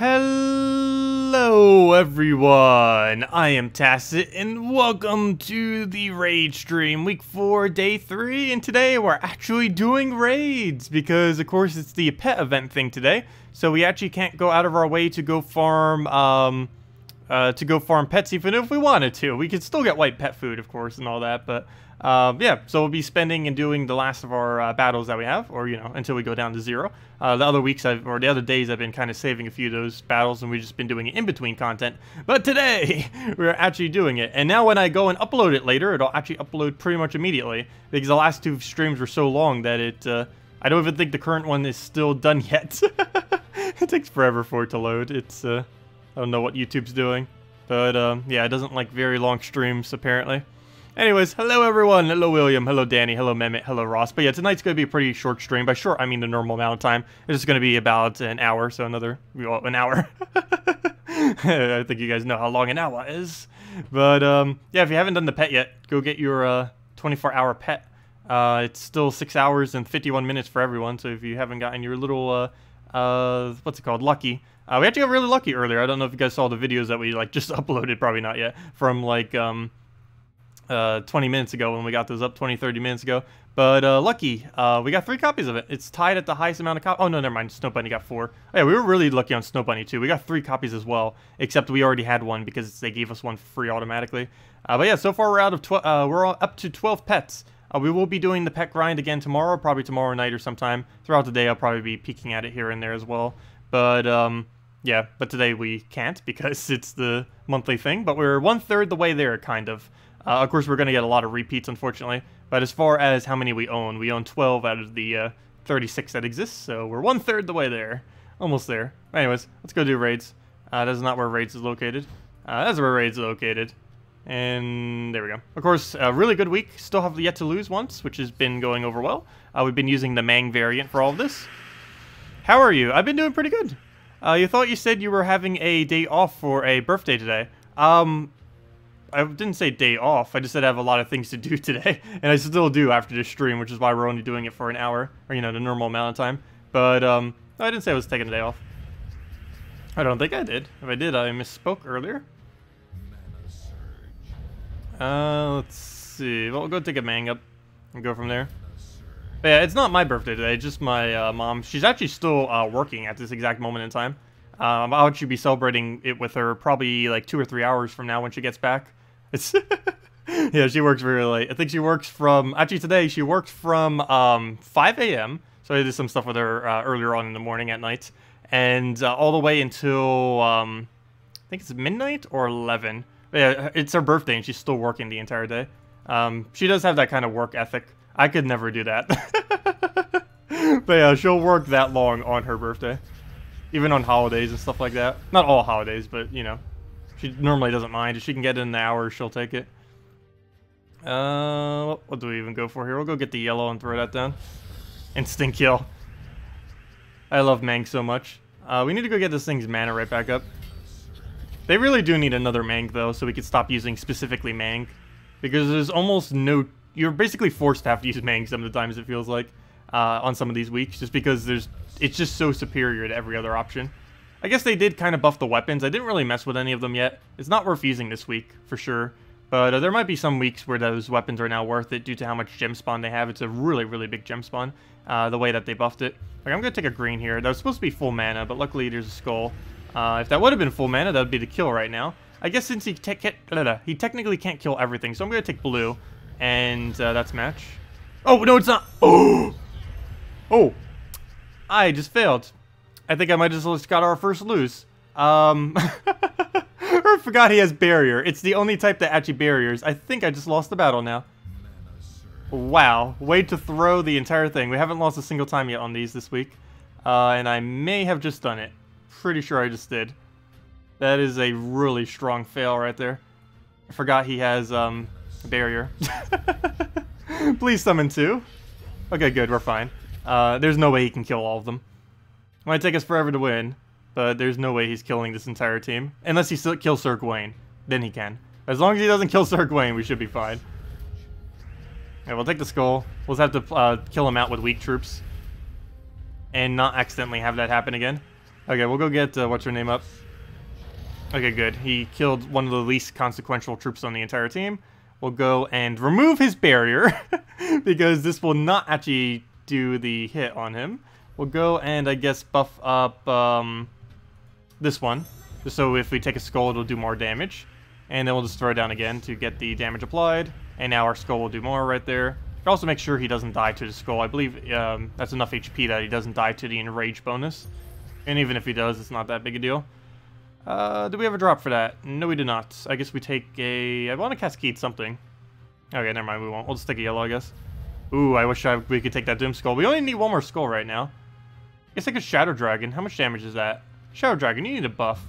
Hello everyone, I am Tacet and welcome to the raid stream, week 4, day 3, and today we're actually doing raids because of course it's the pet event thing today, so we actually can't go out of our way to go farm pets even if we wanted to. We could still get white pet food of course and all that, but yeah, so we'll be spending and doing the last of our battles that we have, or you know, until we go down to 0. The other weeks the other days I've been kind of saving a few of those battles and we've just been doing it in between content. But today we're actually doing it, and now when I go and upload it later, it'll actually upload pretty much immediately because the last 2 streams were so long that it I don't even think the current one is still done yet. It takes forever for it to load. It's I don't know what YouTube's doing, but yeah, it doesn't like very long streams apparently. Anyways, hello everyone, hello William, hello Danny, hello Mehmet, hello Ross. But yeah, tonight's going to be a pretty short stream. By short, I mean the normal amount of time. It's just going to be about an hour, so an hour. I think you guys know how long an hour is. But yeah, if you haven't done the pet yet, go get your 24-hour pet. It's still 6 hours and 51 minutes for everyone, so if you haven't gotten your little, what's it called, lucky. We actually got really lucky earlier. I don't know if you guys saw the videos that we like just uploaded, probably not yet, from like 20 minutes ago when we got those up, 20-30 minutes ago. But lucky, we got 3 copies of it. It's tied at the highest amount of copies. Oh no, never mind, Snow Bunny got 4. Oh, yeah, we were really lucky on Snow Bunny too. We got 3 copies as well, except we already had one because they gave us one free automatically. But yeah, so far we're out of we're up to 12 pets. We will be doing the pet grind again tomorrow, probably tomorrow night or sometime. Throughout the day I'll probably be peeking at it here and there as well. But yeah, but today we can't because it's the monthly thing, but we're 1/3 the way there, kind of. Of course, we're going to get a lot of repeats, unfortunately. But as far as how many we own 12 out of the 36 that exist. So we're 1/3 the way there. Almost there. Anyways, let's go do raids. That is not where raids is located. That's where raids is located. And there we go. Of course, a really good week. Still have yet to lose once, which has been going over well. We've been using the Mang variant for all of this. How are you? I've been doing pretty good. You thought you said you were having a day off for a birthday today. I didn't say day off, I just said I have a lot of things to do today, and I still do after this stream, which is why we're only doing it for an hour, or you know, the normal amount of time. But, I didn't say I was taking a day off. I don't think I did. If I did, I misspoke earlier. Let's see, well, we'll go take a Mang up and go from there. But yeah, it's not my birthday today, it's just my mom. She's actually still working at this exact moment in time. I'll actually be celebrating it with her probably like 2 or 3 hours from now when she gets back. It's yeah, she works very late. I think she works from, actually today, she worked from 5 a.m. So I did some stuff with her earlier on in the morning at night. And all the way until, I think it's midnight or 11. But yeah, it's her birthday and she's still working the entire day. She does have that kind of work ethic. I could never do that. But yeah, she'll work that long on her birthday. Even on holidays and stuff like that. Not all holidays, but, you know. She normally doesn't mind. If she can get it in an hour, she'll take it. What do we even go for here? We'll go get the yellow and throw that down. Instant kill. I love Mang so much. We need to go get this thing's mana right back up. They really do need another Mang, though, so we can stop using specifically Mang. Because there's almost no... You're basically forced to have to use Mang some of the times, it feels like. On some of these weeks, just because it's just so superior to every other option. I guess they did kind of buff the weapons. I didn't really mess with any of them yet. It's not worth using this week, for sure. But there might be some weeks where those weapons are now worth it due to how much gem spawn they have. It's a really, really big gem spawn, the way that they buffed it. Like, I'm going to take a green here. That was supposed to be full mana, but luckily there's a skull. If that would have been full mana, that would be the kill right now. I guess since he technically can't kill everything, so I'm going to take blue. And that's match. Oh, no, it's not. Oh! Oh, I just failed. I think I might have just got our first lose. I forgot he has barrier. It's the only type that actually barriers. I think I just lost the battle now. Wow, way to throw the entire thing. We haven't lost a single time yet on these this week. And I may have just done it. Pretty sure I just did. That is a really strong fail right there. I forgot he has a barrier. Please summon 2. Okay, good, we're fine. There's no way he can kill all of them. It might take us forever to win, but there's no way he's killing this entire team. Unless he still kills Sir Gawain, then he can. As long as he doesn't kill Sir Gawain, we should be fine. Yeah, we'll take the skull. We'll just have to kill him out with weak troops. And not accidentally have that happen again. Okay, we'll go get, what's her name up. Okay, good. He killed one of the least consequential troops on the entire team. We'll go and remove his barrier, because this will not actually do the hit on him. We'll go and, I guess, buff up this one, just so if we take a skull, it'll do more damage. And then we'll just throw it down again to get the damage applied. And now our skull will do more right there. Also make sure he doesn't die to the skull. I believe that's enough HP that he doesn't die to the enrage bonus. And even if he does, it's not that big a deal. Do we have a drop for that? No, we do not. I guess we take a... I want to cascade something. Okay, never mind, we won't. We'll just take a yellow, I guess. Ooh, I wish we could take that Doom Skull. We only need one more skull right now. I guess like a Shadow Dragon. How much damage is that? Shadow Dragon, you need a buff.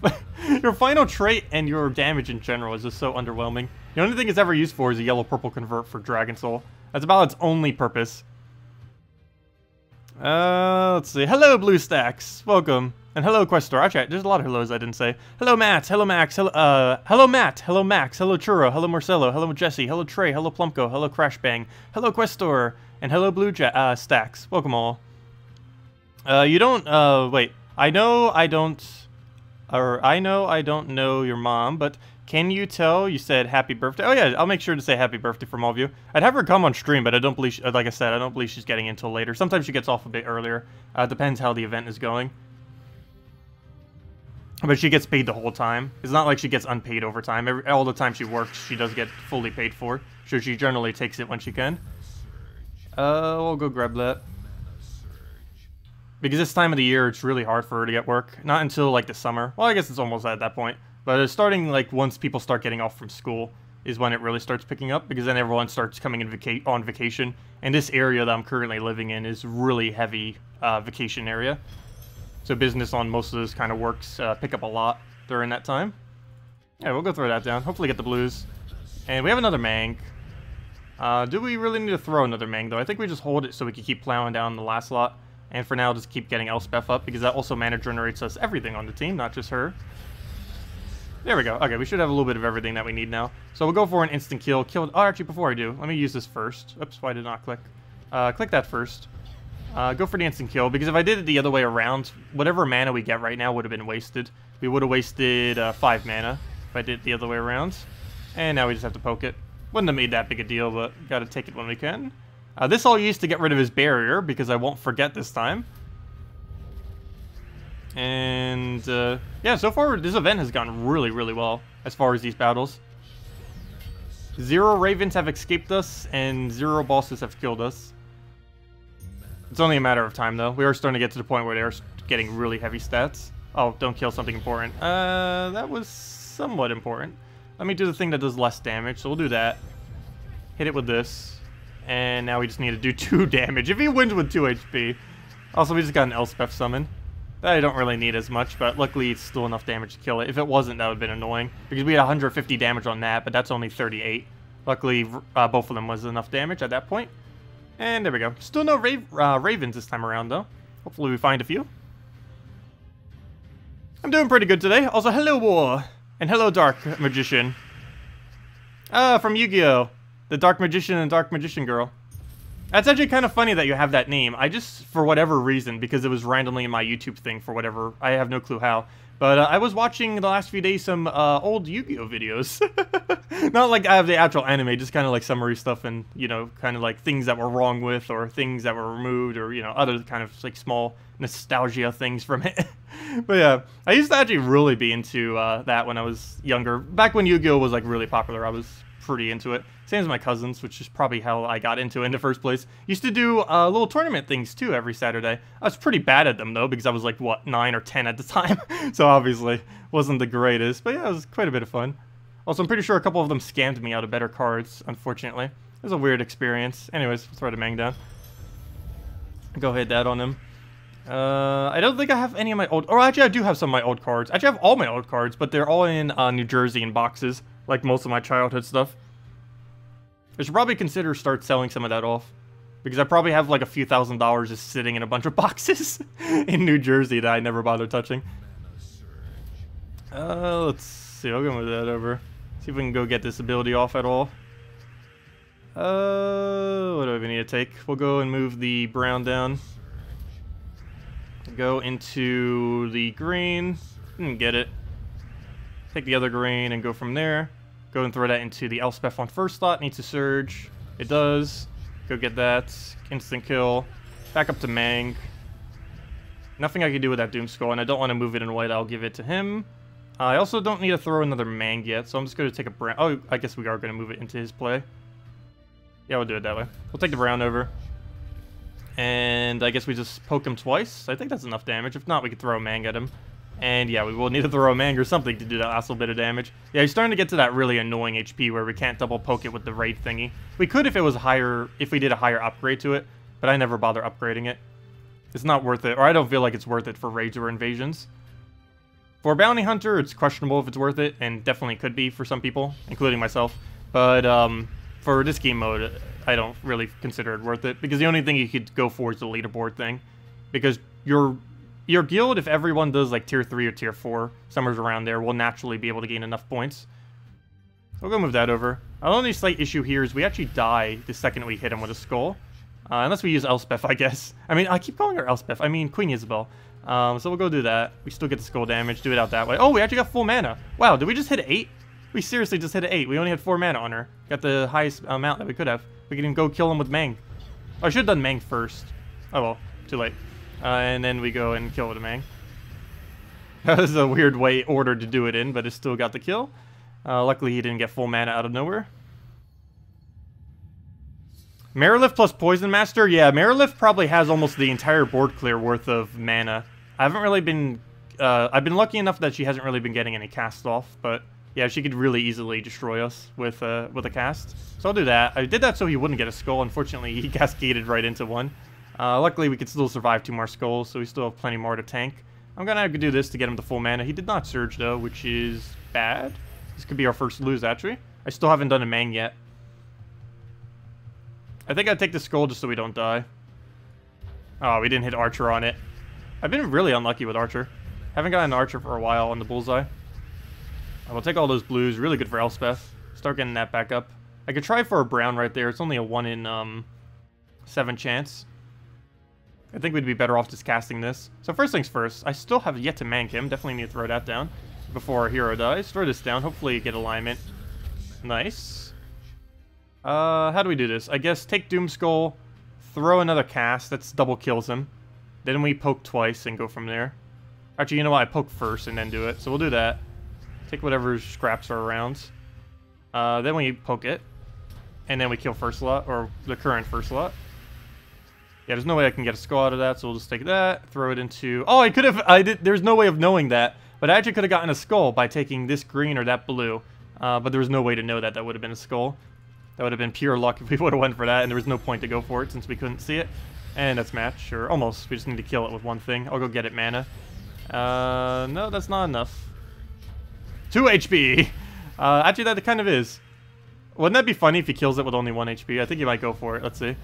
Your final trait and your damage in general is just so underwhelming. The only thing it's ever used for is a yellow-purple convert for Dragon Soul. That's about its only purpose. Let's see. Hello, Blue Stacks. Welcome. And hello, Questor. Actually, there's a lot of hellos I didn't say. Hello, Matt. Hello, Max. Hello, Matt. Hello, Max. Hello, Churro. Hello, Marcelo. Hello, Jesse. Hello, Trey. Hello, Plumco. Hello, Crashbang. Hello, Questor. And hello, Blue Stacks. Welcome all. You don't, wait. I know I don't know your mom, but can you tell you said happy birthday? Oh yeah, I'll make sure to say happy birthday from all of you. I'd have her come on stream, but I don't believe, like I said, I don't believe she's getting in until later. Sometimes she gets off a bit earlier. Depends how the event is going. But she gets paid the whole time. It's not like she gets unpaid overtime. All the time she works, she does get fully paid for. So she generally takes it when she can. We'll go grab that. Because this time of the year, it's really hard for her to get work. Not until, like, the summer. Well, I guess it's almost at that point. But it's starting, like, once people start getting off from school is when it really starts picking up. Because then everyone starts coming in on vacation. And this area that I'm currently living in is really heavy vacation area. So business on most of those kind of works pick up a lot during that time. Yeah, we'll go throw that down. Hopefully get the blues. And we have another Mang. Do we really need to throw another Mang, though? I think we just hold it so we can keep plowing down the last lot. And for now, just keep getting Elspeth up, because that also mana generates us everything on the team, not just her. There we go. Okay, we should have a little bit of everything that we need now. So we'll go for an instant kill. Oh, actually, before I do, let me use this first. Oops, why did not click? Click that first. Go for the instant kill, because if I did it the other way around, whatever mana we get right now would have been wasted. We would have wasted 5 mana if I did it the other way around. And now we just have to poke it. Wouldn't have made that big a deal, but gotta take it when we can. This I'll use to get rid of his barrier, because I won't forget this time. And, yeah, so far this event has gone really, really well as far as these battles. 0 Ravens have escaped us, and 0 bosses have killed us. It's only a matter of time, though. We are starting to get to the point where they are getting really heavy stats. Oh, don't kill something important. That was somewhat important. Let me do the thing that does less damage, so we'll do that. Hit it with this. And now we just need to do 2 damage. If he wins with 2 HP. Also, we just got an Elspeth summon. That I don't really need as much, but luckily it's still enough damage to kill it. If it wasn't, that would have been annoying. Because we had 150 damage on that, but that's only 38. Luckily, both of them was enough damage at that point. And there we go. Still no Ravens this time around, though. Hopefully we find a few. I'm doing pretty good today. Also, hello, War. And hello, Dark Magician. From Yu-Gi-Oh! The Dark Magician and Dark Magician Girl. That's actually kind of funny that you have that name. I just, for whatever reason, because it was randomly in my YouTube thing for whatever, I have no clue how. But I was watching the last few days some old Yu-Gi-Oh! Videos. Not like I have the actual anime, just kind of like summary stuff and, you know, kind of like things that were wrong with or things that were removed or, you know, other kind of like small nostalgia things from it. But yeah, I used to actually really be into that when I was younger. Back when Yu-Gi-Oh! Was like really popular, I was pretty into it. Same as my cousins, which is probably how I got into it in the first place. Used to do little tournament things too every Saturday. I was pretty bad at them though, because I was like, what, 9 or 10 at the time? So obviously wasn't the greatest, but yeah, it was quite a bit of fun. Also, I'm pretty sure a couple of them scammed me out of better cards, unfortunately. It was a weird experience. Anyways, let's throw the Mang down. Go hit that on him. I don't think I have any of my old... Or actually, I do have some of my old cards. Actually, I have all my old cards, but they're all in New Jersey in boxes, like most of my childhood stuff. I should probably consider start selling some of that off. Because I probably have like a few $1,000s just sitting in a bunch of boxes in New Jersey that I never bothered touching. Let's see. I'll go move that over. See if we can go get this ability off at all. What do we need to take? We'll go and move the brown down. Go into the green. Didn't get it. Take the other green and go from there. Go and throw that into the Elspeth on first slot. Needs to surge. It does. Go get that. Instant kill. Back up to Mang. Nothing I can do with that Doom Skull, and I don't want to move it in white. I'll give it to him. I also don't need to throw another Mang yet, so I'm just going to take a brown. Oh, I guess we are going to move it into his play. Yeah, we'll do it that way. We'll take the brown over. And I guess we just poke him twice. I think that's enough damage. If not, we could throw a Mang at him. And yeah, we will need to throw a Mang or something to do that last little bit of damage. Yeah, he's starting to get to that really annoying HP where we can't double poke it with the raid thingy. We could if it was higher, if we did a higher upgrade to it, but I never bother upgrading it. It's not worth it, or I don't feel like it's worth it for raids or invasions. For a bounty hunter, it's questionable if it's worth it, and definitely could be for some people, including myself. But for this game mode, I don't really consider it worth it, because the only thing you could go for is the leaderboard thing. Because your guild, if everyone does like tier 3 or tier 4, somewhere around there, will naturally be able to gain enough points. We'll go move that over. Our only slight issue here is we actually die the second we hit him with a skull. Unless we use Elspeth, I guess. I mean, I keep calling her Elspeth. I mean, Queen Isabel. So we'll go do that. We still get the skull damage. Do it out that way. Oh, we actually got full mana. Wow, did we just hit 8? We seriously just hit 8. We only had 4 mana on her. Got the highest amount that we could have. We can go kill him with Mang. Oh, I should have done Mang first. Oh, well. Too late. And then we go and kill with a Mang. That was a weird order to do it in, but it still got the kill. Luckily, he didn't get full mana out of nowhere. Marilith plus Poison Master? Yeah, Marilith probably has almost the entire board clear worth of mana. I haven't really been... I've been lucky enough that she hasn't really been getting any cast off, but yeah, she could really easily destroy us with a cast. So I'll do that. I did that so he wouldn't get a skull. Unfortunately, he cascaded right into one. Luckily, we could still survive 2 more skulls, so we still have plenty more to tank. I'm gonna have to do this to get him to full mana. He did not surge, though, which is bad. This could be our first lose, actually. I still haven't done a Mang yet. I think I'd take the skull just so we don't die. Oh, we didn't hit Archer on it. I've been really unlucky with Archer. Haven't gotten an Archer for a while on the bullseye. I will take all those blues. Really good for Elspeth. Start getting that back up. I could try for a brown right there. It's only a 1 in 7 chance. I think we'd be better off just casting this. So first things first, I still have yet to Mang him. Definitely need to throw that down before our hero dies. Throw this down. Hopefully get alignment. Nice. How do we do this? I guess take Doom Skull, throw another cast. That's double kills him. Then we poke twice and go from there. Actually, you know what? I poke first and then do it. So we'll do that. Take whatever scraps are around. Then we poke it. And then we kill first slot, or the current first slot. Yeah, there's no way I can get a skull out of that, so we'll just take that, throw it into... Oh, I could have... There's no way of knowing that, but I actually could have gotten a skull by taking this green or that blue. But there was no way to know that that would have been a skull. That would have been pure luck if we would have went for that, and there was no point to go for it since we couldn't see it. And that's match, or almost. We just need to kill it with one thing. I'll go get it mana. No, that's not enough. 2 HP! Actually, that kind of is. Wouldn't that be funny if he kills it with only 1 HP? I think he might go for it. Let's see.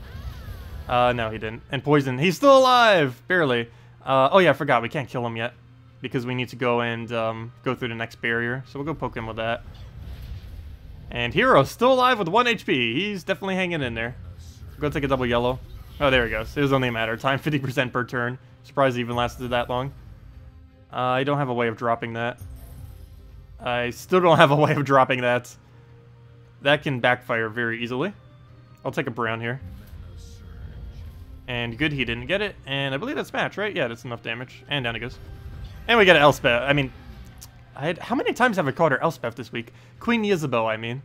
No, he didn't. And poison. He's still alive! Barely. Oh yeah, I forgot. We can't kill him yet. Because we need to go and go through the next barrier. So we'll go poke him with that. And Hero's still alive with 1 HP. He's definitely hanging in there. Go take a double yellow. Oh, there he goes. It was only a matter of time. 50% per turn. Surprised it even lasted that long. I don't have a way of dropping that. I still don't have a way of dropping that. That can backfire very easily. I'll take a brown here. And good, he didn't get it. And I believe that's match, right? Yeah, that's enough damage. And down it goes. And we get an Elspeth. I mean... how many times have I called her Elspeth this week? Queen Isabel, I mean.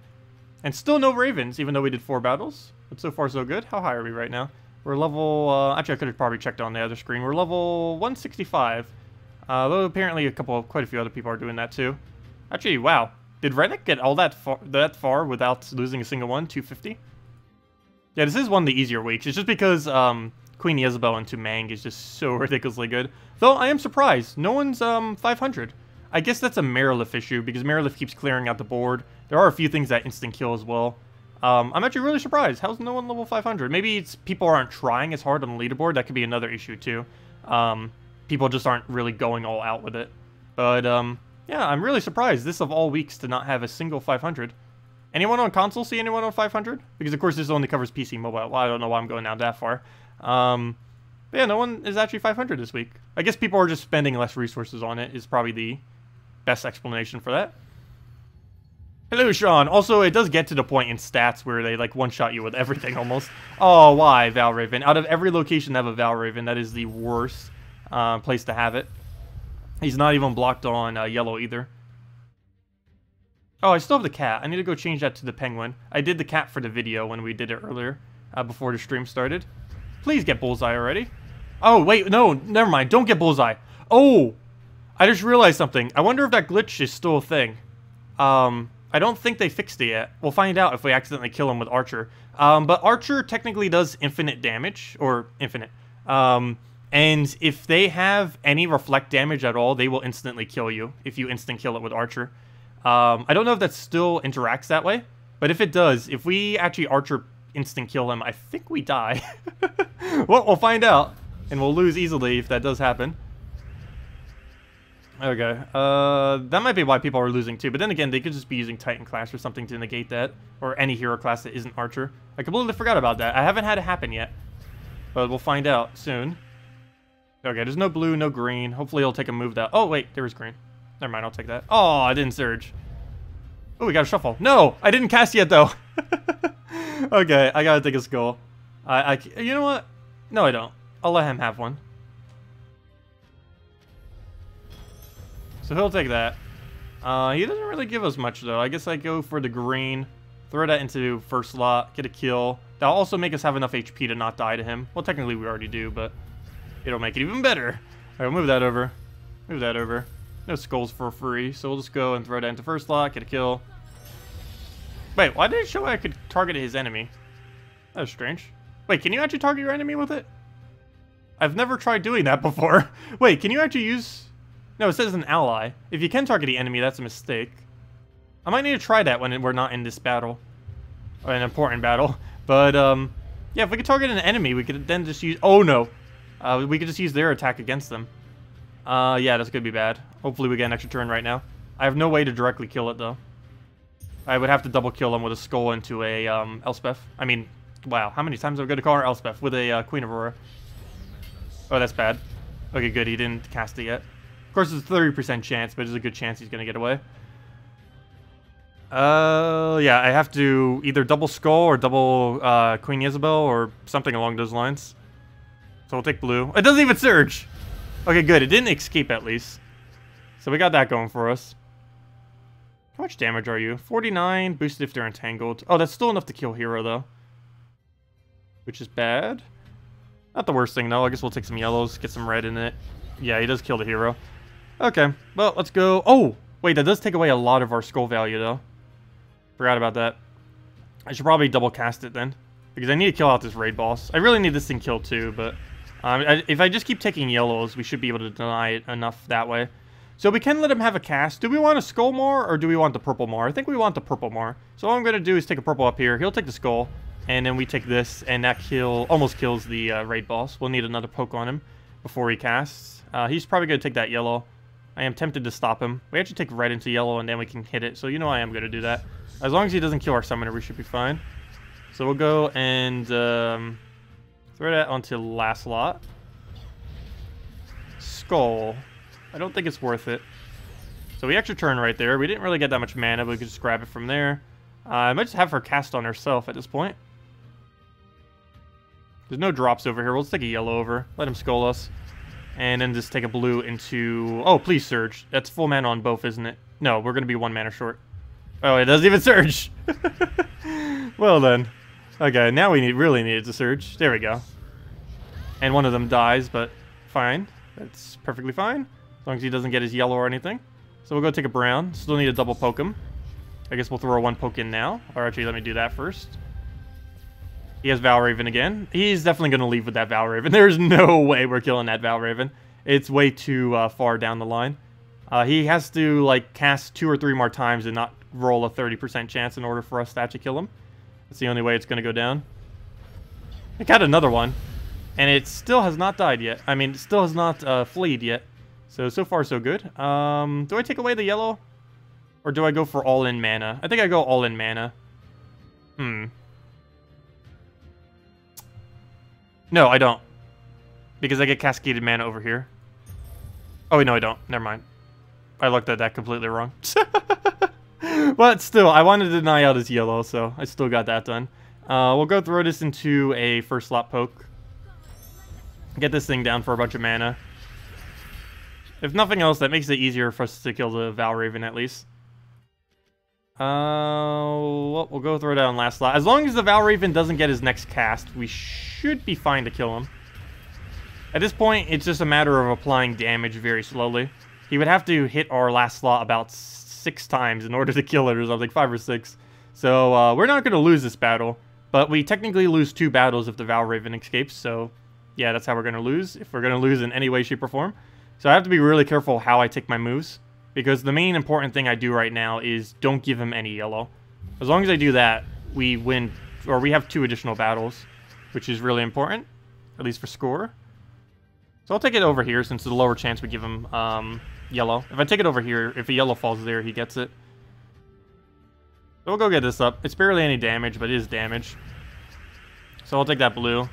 And still no Ravens, even though we did 4 battles. But so far, so good. How high are we right now? We're level... actually, I could have probably checked on the other screen. We're level 165. Though apparently quite a few other people are doing that too. Actually, wow. Did Rennick get all that far without losing a single one? 250? Yeah, this is one of the easier weeks. It's just because Queen Isabel into Mang is just so ridiculously good. Though, I am surprised. No one's 500. I guess that's a Marilith issue, because Marilith keeps clearing out the board. There are a few things that instant kill as well. I'm actually really surprised. How's no one level 500? Maybe it's people aren't trying as hard on the leaderboard. That could be another issue, too. People just aren't really going all out with it. But, yeah, I'm really surprised this of all weeks to not have a single 500. Anyone on console see anyone on 500? Because, of course, this only covers PC mobile. Well, I don't know why I'm going down that far. But, But yeah, no one is actually 500 this week. I guess people are just spending less resources on it is probably the best explanation for that. Hello, Sean. Also, it does get to the point in stats where they, like, one-shot you with everything, almost. Oh, why, Val Raven? Out of every location to have a Val Raven, that is the worst place to have it. He's not even blocked on yellow, either. Oh, I still have the cat. I need to go change that to the penguin. I did the cat for the video when we did it earlier, before the stream started. Please get Bullseye already. Oh, wait, no, never mind. Don't get Bullseye. Oh, I just realized something. I wonder if that glitch is still a thing. I don't think they fixed it yet. We'll find out if we accidentally kill him with Archer. But Archer technically does infinite damage, or infinite. And if they have any reflect damage at all, they will instantly kill you if you instant kill it with Archer. I don't know if that still interacts that way, but if it does, if we actually Archer instant kill him, I think we die. Well, we'll find out, and we'll lose easily if that does happen. Okay, that might be why people are losing too, but then again, they could just be using Titan class or something to negate that, or any hero class that isn't Archer. I completely forgot about that. I haven't had it happen yet, but we'll find out soon. Okay, there's no blue, no green. Hopefully he'll take a move that... Oh, wait, there was green. Never mind, I'll take that. Oh, I didn't surge. Oh, we got a shuffle. No, I didn't cast yet, though. Okay, I gotta take a skull. You know what? No, I don't. I'll let him have one. So he'll take that. He doesn't really give us much, though. I guess I go for the green, throw that into first slot, get a kill. That'll also make us have enough HP to not die to him. Well, technically we already do, but it'll make it even better. All right, we'll move that over. Move that over. No skulls for free, so we'll just go and throw that into first slot, get a kill. Wait, why did it show I could target his enemy? That was strange. Wait, can you actually target your enemy with it? I've never tried doing that before. Wait, can you actually use... No, it says an ally. If you can target the enemy, that's a mistake. I might need to try that when we're not in this battle. Or an important battle. But, yeah, if we could target an enemy, we could then just use... Oh, no. We could just use their attack against them. Yeah, that's gonna be bad. Hopefully we get an extra turn right now. I have no way to directly kill it, though. I would have to double kill him with a skull into a, Elspeth. I mean, wow, how many times am I going to call her Elspeth with a, Queen Aurora? Oh, that's bad. Okay, good, he didn't cast it yet. Of course, it's a 30% chance, but there's a good chance he's gonna get away. Yeah, I have to either double skull or double, Queen Isabel or something along those lines. So we'll take blue. It doesn't even surge! Okay, good, it didn't escape at least. So we got that going for us. How much damage are you? 49, boosted if they're entangled. Oh, that's still enough to kill hero, though. Which is bad. Not the worst thing, though. I guess we'll take some yellows, get some red in it. Yeah, he does kill the hero. Okay, well, let's go. Oh, wait, that does take away a lot of our skull value, though. Forgot about that. I should probably double cast it, then. Because I need to kill out this raid boss. I really need this thing killed, too, but... if I just keep taking yellows, we should be able to deny it enough that way. So we can let him have a cast. Do we want a skull more, or do we want the purple more? I think we want the purple more. So all I'm going to do is take a purple up here. He'll take the skull, and then we take this, and that almost kills the raid boss. We'll need another poke on him before he casts. He's probably going to take that yellow. I am tempted to stop him. We actually take red into yellow, and then we can hit it. So you know I am going to do that. As long as he doesn't kill our summoner, we should be fine. So we'll go and throw that onto last lot. Skull. I don't think it's worth it. So we extra turn right there. We didn't really get that much mana, but we could just grab it from there. I might just have her cast on herself at this point. There's no drops over here. We'll just take a yellow over. Let him skull us. And then just take a blue into... Oh, please surge. That's full mana on both, isn't it? No, we're going to be 1 mana short. Oh, it doesn't even surge. Well then. Okay, now we really need it to surge. There we go. And one of them dies, but fine. That's perfectly fine. As long as he doesn't get his yellow or anything. So we'll go take a brown. Still need to double poke him. I guess we'll throw 1 poke in now. Or actually, let me do that first. He has Val Raven again. He's definitely going to leave with that Val Raven. There's no way we're killing that Val Raven. It's way too far down the line. He has to like cast 2 or 3 more times and not roll a 30% chance in order for us to actually kill him. That's the only way it's going to go down. I got another one. And it still has not died yet. I mean, it still has not fleed yet. So far so good. Do I take away the yellow? Or do I go for all-in mana? I think I go all-in mana. No, I don't. because I get cascaded mana over here. Oh, wait, no, I don't. Never mind. I looked at that completely wrong. But still, I wanted to deny out his yellow, so I still got that done. We'll go throw this into a first slot poke. Get this thing down for a bunch of mana. If nothing else, that makes it easier for us to kill the Val Raven at least. Well, we'll go throw down last slot. As long as the Val Raven doesn't get his next cast, we should be fine to kill him. At this point, it's just a matter of applying damage very slowly. He would have to hit our last slot about 6 times in order to kill it, or something, 5 or 6. So, we're not going to lose this battle. But we technically lose 2 battles if the Val Raven escapes, so yeah, that's how we're going to lose, if we're going to lose in any way, shape, or form. So I have to be really careful how I take my moves, because the main important thing I do right now is don't give him any yellow. As long as I do that, we win, or we have 2 additional battles, which is really important, at least for score. So I'll take it over here, since there's a lower chance we give him yellow. If I take it over here, if a yellow falls there, he gets it. So we'll go get this up. It's barely any damage, but it is damage. So I'll take that blue.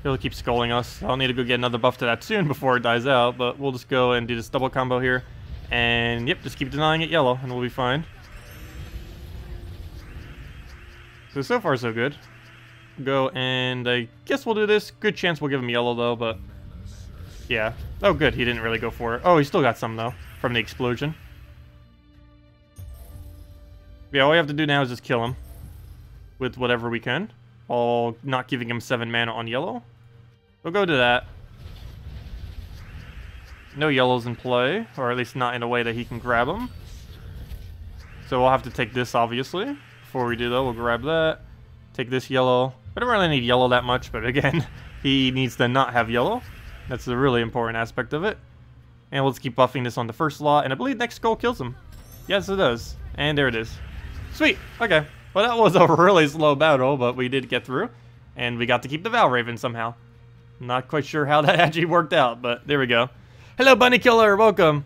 He'll keep sculling us. I'll need to go get another buff to that soon before it dies out, but we'll just go and do this double combo here. And yep, just keep denying it yellow, and we'll be fine. So far so good. Go, and I guess we'll do this. Good chance we'll give him yellow, though, but yeah. Oh, good, he didn't really go for it. Oh, he still got some, though, from the explosion. Yeah, all we have to do now is just kill him with whatever we can, while not giving him 7 mana on yellow. We'll go to that. No yellows in play, or at least not in a way that he can grab them. So we'll have to take this, obviously. Before we do, though, we'll grab that. Take this yellow. I don't really need yellow that much, but again, he needs to not have yellow. That's the really important aspect of it. And we'll just keep buffing this on the first slot, and I believe next skull kills him. Yes, it does. And there it is. Sweet. Okay. Well, that was a really slow battle, but we did get through. And we got to keep the Val Raven somehow. Not quite sure how that actually worked out, but there we go. Hello, Bunny Killer. Welcome.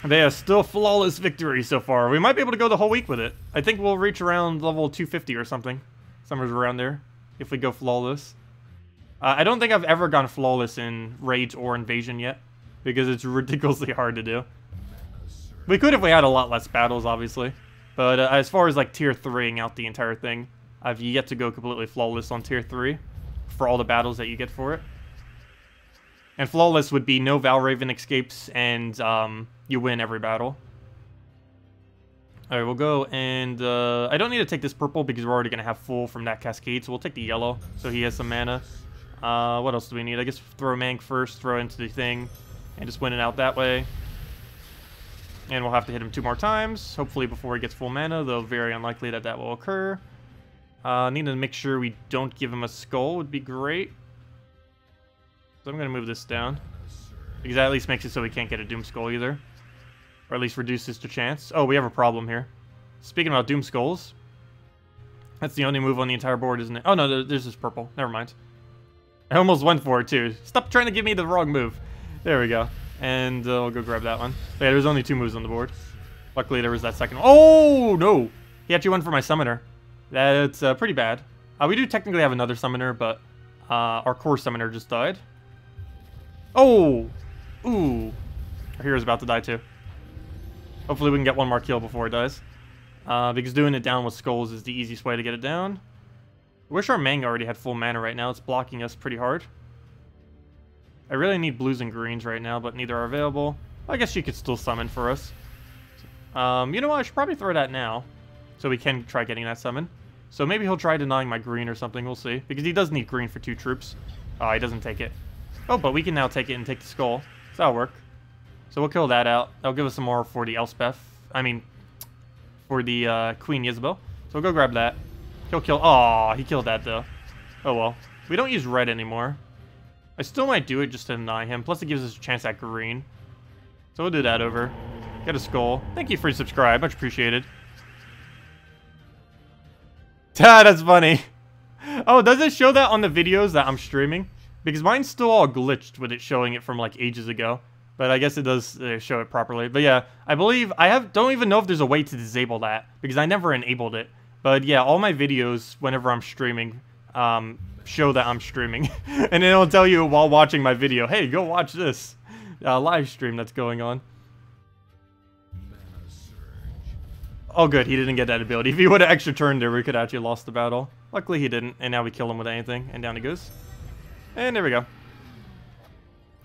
They are still flawless victory so far. We might be able to go the whole week with it. I think we'll reach around level 250 or something. Somewhere around there, if we go flawless. I don't think I've ever gone flawless in Raids or Invasion yet, because it's ridiculously hard to do. We could if we had a lot less battles, obviously. But as far as like tier 3ing out the entire thing, I've yet to go completely flawless on tier 3 for all the battles that you get for it. And flawless would be no Val Raven escapes, and you win every battle. Alright, we'll go, and I don't need to take this purple because we're already going to have full from that cascade, so we'll take the yellow so he has some mana. What else do we need? I guess throw Mang first, throw into the thing, and just win it out that way. And we'll have to hit him 2 more times, hopefully before he gets full mana, though very unlikely that that will occur. Need to make sure we don't give him a skull would be great. So I'm going to move this down, because that at least makes it so we can't get a Doom Skull either. Or at least reduces the chance. Oh, we have a problem here. Speaking about Doom Skulls, that's the only move on the entire board, isn't it? Oh no, there's this purple. Never mind. I almost went for it too. Stop trying to give me the wrong move. There we go. And I'll go grab that one. But yeah, there's only 2 moves on the board. Luckily, there was that second one. Oh, no! He actually went for my summoner. That's pretty bad. We do technically have another summoner, but our core summoner just died. Oh! Ooh. Our hero's about to die, too. Hopefully we can get 1 more kill before it dies. Because doing it down with skulls is the easiest way to get it down. I wish our Mang already had full mana right now. It's blocking us pretty hard. I really need blues and greens right now, but neither are available. I guess you could still summon for us. You know what? I should probably throw that now, so we can try getting that summon. So maybe he'll try denying my green or something. We'll see. Because he does need green for 2 troops. Oh, he doesn't take it. Oh, but we can now take it and take the skull. So that'll work. So we'll kill that out. That'll give us some more for the Elspeth. I mean, for the Queen Isabel. So we'll go grab that. He'll kill... Aw, he killed that, though. Oh, well. We don't use red anymore. I still might do it just to deny him. Plus, it gives us a chance at green. So we'll do that over. Get a skull. Thank you for subscribe. Much appreciated. That's funny. Oh, does it show that on the videos that I'm streaming? Because mine's still all glitched with it showing it from like ages ago. But I guess it does show it properly. But yeah, I believe don't even know if there's a way to disable that because I never enabled it. But yeah, all my videos, whenever I'm streaming, show that I'm streaming. And then it'll tell you while watching my video, hey, go watch this live stream that's going on. Oh good, he didn't get that ability. If he would have extra turned there, we could actually lost the battle. Luckily he didn't, and now we kill him with anything, and down he goes. And there we go.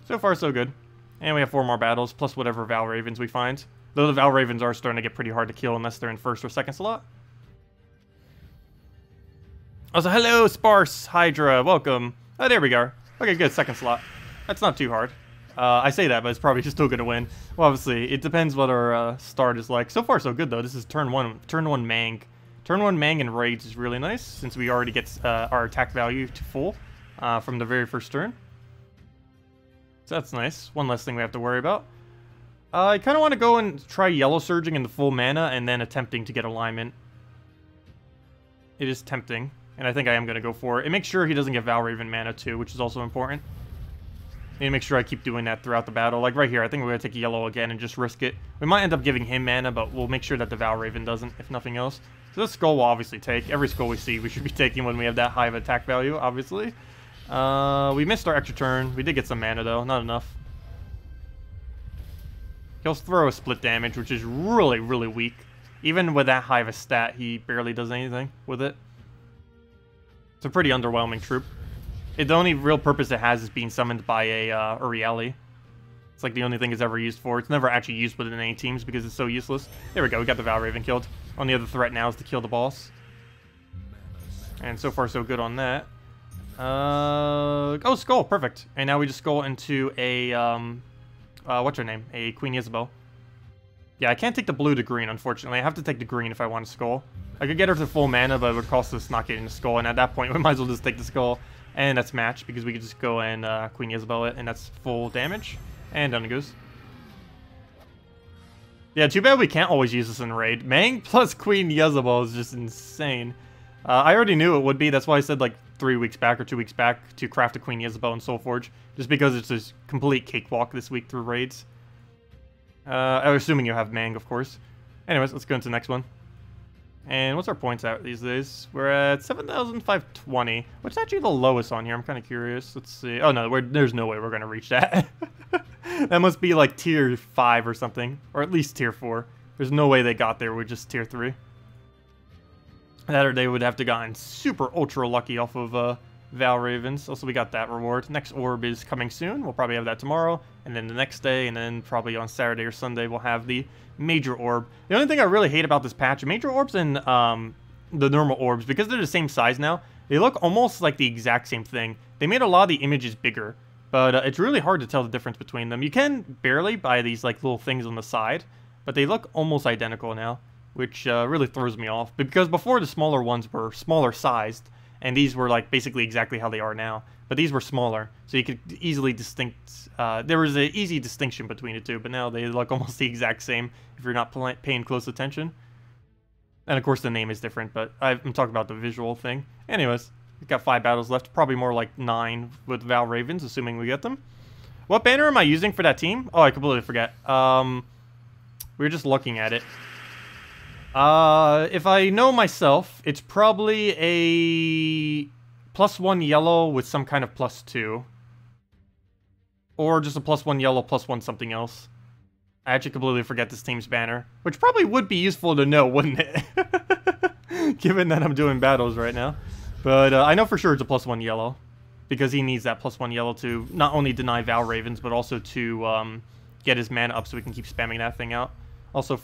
So far so good. And we have 4 more battles, plus whatever Val Ravens we find. Though the Val Ravens are starting to get pretty hard to kill unless they're in first or second slot. Also, hello Sparse Hydra, welcome. Oh, there we go. Okay, good, second slot. That's not too hard. I say that, but it's probably still going to win. Well, obviously, it depends what our start is like. So far, so good, though. This is turn 1 Mang. Turn 1 Mang and Raids is really nice, since we already get our attack value to full from the very first turn. So that's nice. One less thing we have to worry about. I kind of want to go and try Yellow Surging in the full mana, and then attempting to get alignment. It is tempting, and I think I am going to go for it. It makes sure he doesn't get Val Raven mana, too, which is also important. Need to make sure I keep doing that throughout the battle. Like right here, I think we're going to take yellow again and just risk it. We might end up giving him mana, but we'll make sure that the Val Raven doesn't, if nothing else. So this skull will obviously take. Every skull we see, we should be taking when we have that high of attack value, obviously. We missed our extra turn. We did get some mana, though. Not enough. He'll throw a split damage, which is really, really weak. Even with that high of a stat, he barely does anything with it. It's a pretty underwhelming troop. The only real purpose it has is being summoned by a Urieli. It's like the only thing it's ever used for. It's never actually used within any teams because it's so useless. There we go, we got the Val Raven killed. Only other threat now is to kill the boss. And so far so good on that. Oh, skull, perfect. And now we just skull into a, what's her name? A Queen Isabel. Yeah, I can't take the blue to green, unfortunately. I have to take the green if I want to skull. I could get her to full mana, but it would cost us not getting the skull. And at that point, we might as well just take the skull. And that's match, because we could just go and Queen Isabel it, and that's full damage. And down it goes. Yeah, too bad we can't always use this in raid. Mang plus Queen Isabel is just insane. I already knew it would be, that's why I said like 3 weeks back or 2 weeks back to craft a Queen Isabel in Soulforge. Just because it's a complete cakewalk this week through raids. I'm assuming you have Mang, of course. Anyways, let's go into the next one. And what's our points at these days? We're at 7,520, which is actually the lowest on here. I'm kind of curious. Let's see. Oh, no, there's no way we're going to reach that. That must be like tier 5 or something, or at least tier 4. There's no way they got there with just tier 3. That or they would have to gotten super ultra lucky off of Val Ravens. Also, we got that reward. Next orb is coming soon. We'll probably have that tomorrow, and then the next day, and then probably on Saturday or Sunday we'll have the major orb. The only thing I really hate about this patch, major orbs and the normal orbs, because they're the same size now, they look almost like the exact same thing. They made a lot of the images bigger, but it's really hard to tell the difference between them. You can barely by these like little things on the side, but they look almost identical now, which really throws me off. Because before the smaller ones were smaller sized, and these were like basically exactly how they are now. But these were smaller, so you could easily there was an easy distinction between the two, but now they look almost the exact same if you're not paying close attention. And of course the name is different, but I'm talking about the visual thing. Anyways, we've got 5 battles left, probably more like 9 with Val Ravens, assuming we get them. What banner am I using for that team? Oh, I completely forget. We were just looking at it. If I know myself, it's probably a +1 yellow with some kind of +2. Or just a +1 yellow, +1 something else. I actually completely forget this team's banner. Which probably would be useful to know, wouldn't it? Given that I'm doing battles right now. But I know for sure it's a +1 yellow. Because he needs that +1 yellow to not only deny Val Ravens, but also to get his mana up so we can keep spamming that thing out. Also,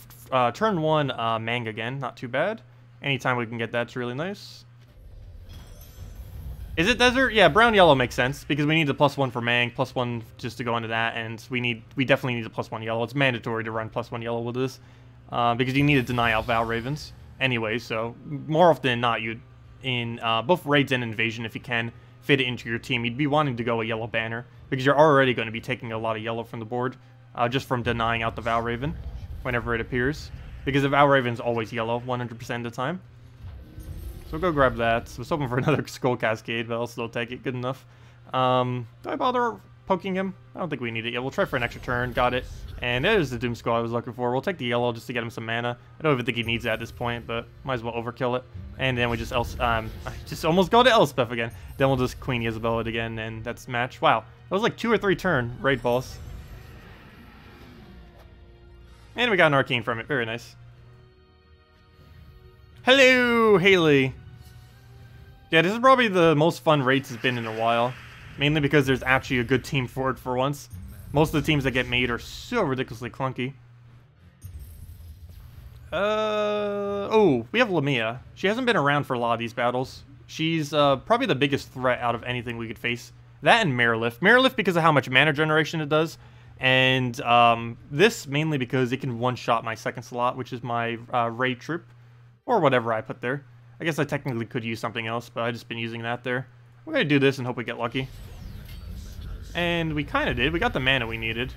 turn 1 Mang again, not too bad. Anytime we can get that's really nice. Is it desert? Yeah, brown-yellow makes sense, because we need the +1 for Mang, +1 just to go into that, and we definitely need the +1 yellow. It's mandatory to run +1 yellow with this, because you need to deny out Val Ravens anyway, so more often than not, you'd, in both raids and invasion, if you can, fit it into your team, you'd be wanting to go a yellow banner, because you're already going to be taking a lot of yellow from the board, just from denying out the Val Raven whenever it appears, because the Val Raven's always yellow 100% of the time. So go grab that. I was hoping for another Skull Cascade, but I'll still take it. Good enough. Do I bother poking him? I don't think we need it yet. We'll try for an extra turn. Got it. And there's the Doom Skull I was looking for. We'll take the yellow just to get him some mana. I don't even think he needs that at this point, but might as well overkill it. And then we just I just almost go to Elspeth again. Then we'll just Queen Isabel it again, and that's match. Wow, that was like 2 or 3 turn raid balls. And we got an arcane from it. Very nice. Hello, Haley. Yeah, this is probably the most fun raids it's been in a while. Mainly because there's actually a good team for it for once. Most of the teams that get made are so ridiculously clunky. Oh, we have Lamia. She hasn't been around for a lot of these battles. She's probably the biggest threat out of anything we could face. That and Marilift. Marilift because of how much mana generation it does. And this mainly because it can one-shot my second slot, which is my raid troop. Or whatever I put there. I guess I technically could use something else, but I've just been using that there. We're going to do this and hope we get lucky. And we kind of did. We got the mana we needed.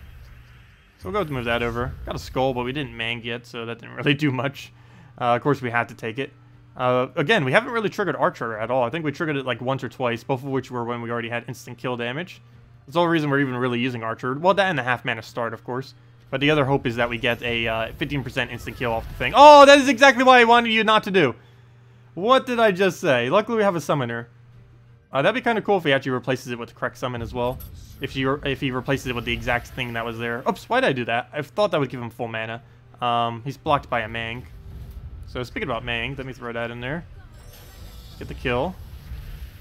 So we'll go to move that over. Got a skull, but we didn't mang yet, so that didn't really do much. Of course, we had to take it. Again, we haven't really triggered Archer at all. I think we triggered it like once or twice, both of which were when we already had instant kill damage. That's the only reason we're even really using Archer. Well, that and the half mana start, of course. But the other hope is that we get a 15% instant kill off the thing. Oh, that is exactly what I wanted you not to do. What did I just say? Luckily, we have a summoner. That'd be kind of cool if he actually replaces it with the correct summon as well. If he replaces it with the exact thing that was there. Oops, why did I do that? I thought that would give him full mana. He's blocked by a Mang. So speaking about Mang, let me throw that in there. Get the kill.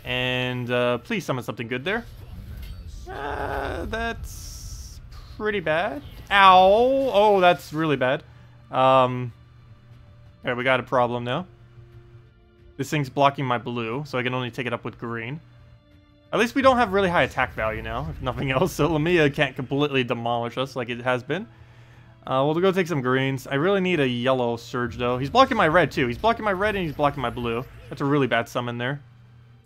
And please summon something good there. That's pretty bad. Ow! Oh, that's really bad. Alright, we got a problem now. This thing's blocking my blue, so I can only take it up with green. At least we don't have really high attack value now, if nothing else, so Lamia can't completely demolish us like it has been. We'll go take some greens. I really need a yellow surge, though. He's blocking my red, too. He's blocking my red and he's blocking my blue. That's a really bad summon there.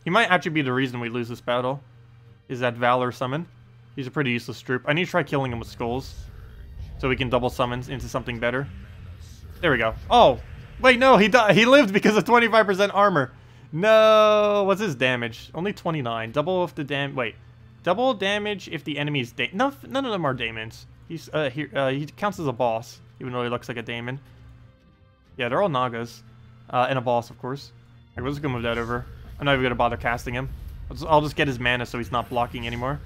He might actually be the reason we lose this battle. Is that Valor summon? He's a pretty useless troop. I need to try killing him with skulls. So we can double summons into something better. There we go. Oh! Wait, no, he lived because of 25% armor. No, what's his damage? Only 29. Double if the wait, double damage if the enemy is no, none of them are daemons. He's he counts as a boss, even though he looks like a daemon. Yeah, they're all Nagas, and a boss, of course. Alright, we're just gonna move that over. I'm not even gonna bother casting him. I'll just get his mana so he's not blocking anymore.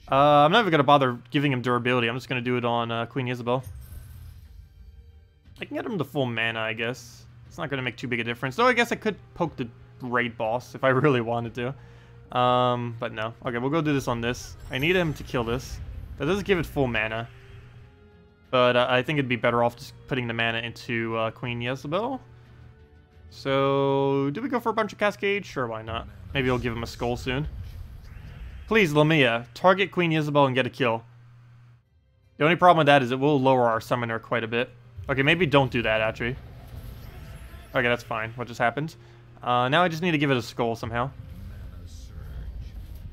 I'm not even gonna bother giving him durability. I'm just gonna do it on Queen Isabel. I can get him to full mana, I guess. It's not going to make too big a difference. Though I guess I could poke the raid boss if I really wanted to. But no. Okay, we'll go do this on this. I need him to kill this. That doesn't give it full mana. But I think it'd be better off just putting the mana into Queen Isabel. So, do we go for a bunch of Cascade? Sure, why not? Maybe I'll give him a skull soon. Please, Lamia, target Queen Isabel and get a kill. The only problem with that is it will lower our summoner quite a bit. Okay, maybe don't do that, actually. Okay, that's fine. What just happened? Now I just need to give it a skull somehow.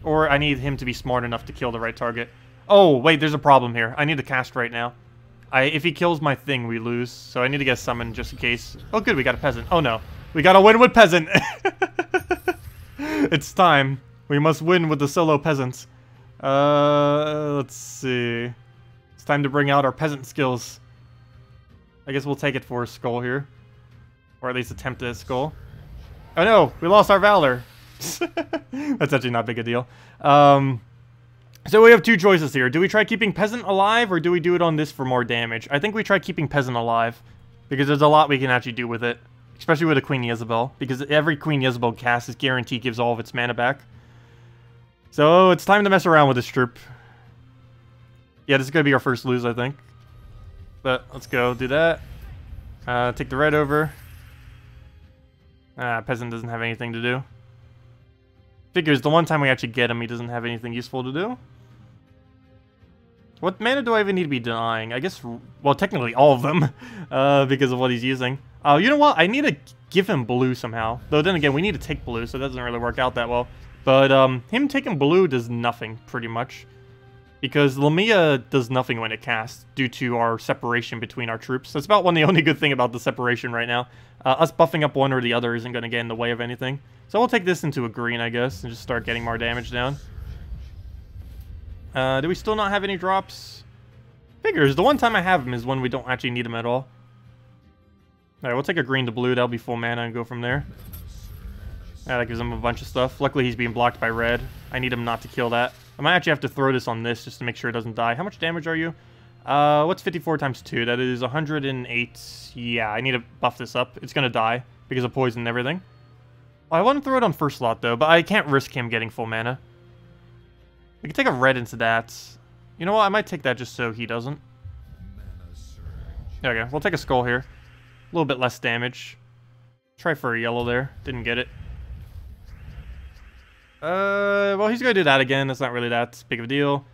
Or I need him to be smart enough to kill the right target. Oh, wait, there's a problem here. I need to cast right now. If he kills my thing, we lose. So I need to get summoned just in case. Oh, good, we got a Peasant. Oh, no. We got to win with Peasant. It's time. We must win with the solo Peasants. Let's see. It's time to bring out our Peasant skills. I guess we'll take it for a skull here. Or at least attempt a skull. Oh no, we lost our Valor. That's actually not big a deal. So we have two choices here. Do we try keeping Peasant alive, or do we do it on this for more damage? I think we try keeping Peasant alive, because there's a lot we can actually do with it. Especially with a Queen Isabel, because every Queen Isabel cast is guaranteed gives all of its mana back. So it's time to mess around with this troop. Yeah, this is going to be our first lose, I think. But let's go do that. Take the red over. Peasant doesn't have anything to do. Figures the one time we actually get him, he doesn't have anything useful to do. What mana do I even need to be denying? I guess, well, technically all of them, because of what he's using. You know what? I need to give him blue somehow. Though then again, we need to take blue, so it doesn't really work out that well. But him taking blue does nothing, pretty much. Because Lamia does nothing when it casts, due to our separation between our troops. That's about the only good thing about the separation right now. Us buffing up one or the other isn't going to get in the way of anything. So we'll take this into a green, I guess, and just start getting more damage down. Do we still not have any drops? Figures. The one time I have them is when we don't actually need them at all. Alright, we'll take a green to blue. That'll be full mana and go from there. That gives him a bunch of stuff. Luckily, he's being blocked by red. I need him not to kill that. I might actually have to throw this on this just to make sure it doesn't die. How much damage are you? What's 54 times 2? That is 108. Yeah, I need to buff this up. It's going to die because of poison and everything. I want to throw it on first slot, though, but I can't risk him getting full mana. We can take a red into that. You know what? I might take that just so he doesn't. Okay, we'll take a skull here. A little bit less damage. Try for a yellow there. Didn't get it. Well, he's going to do that again. That's not really that big of a deal.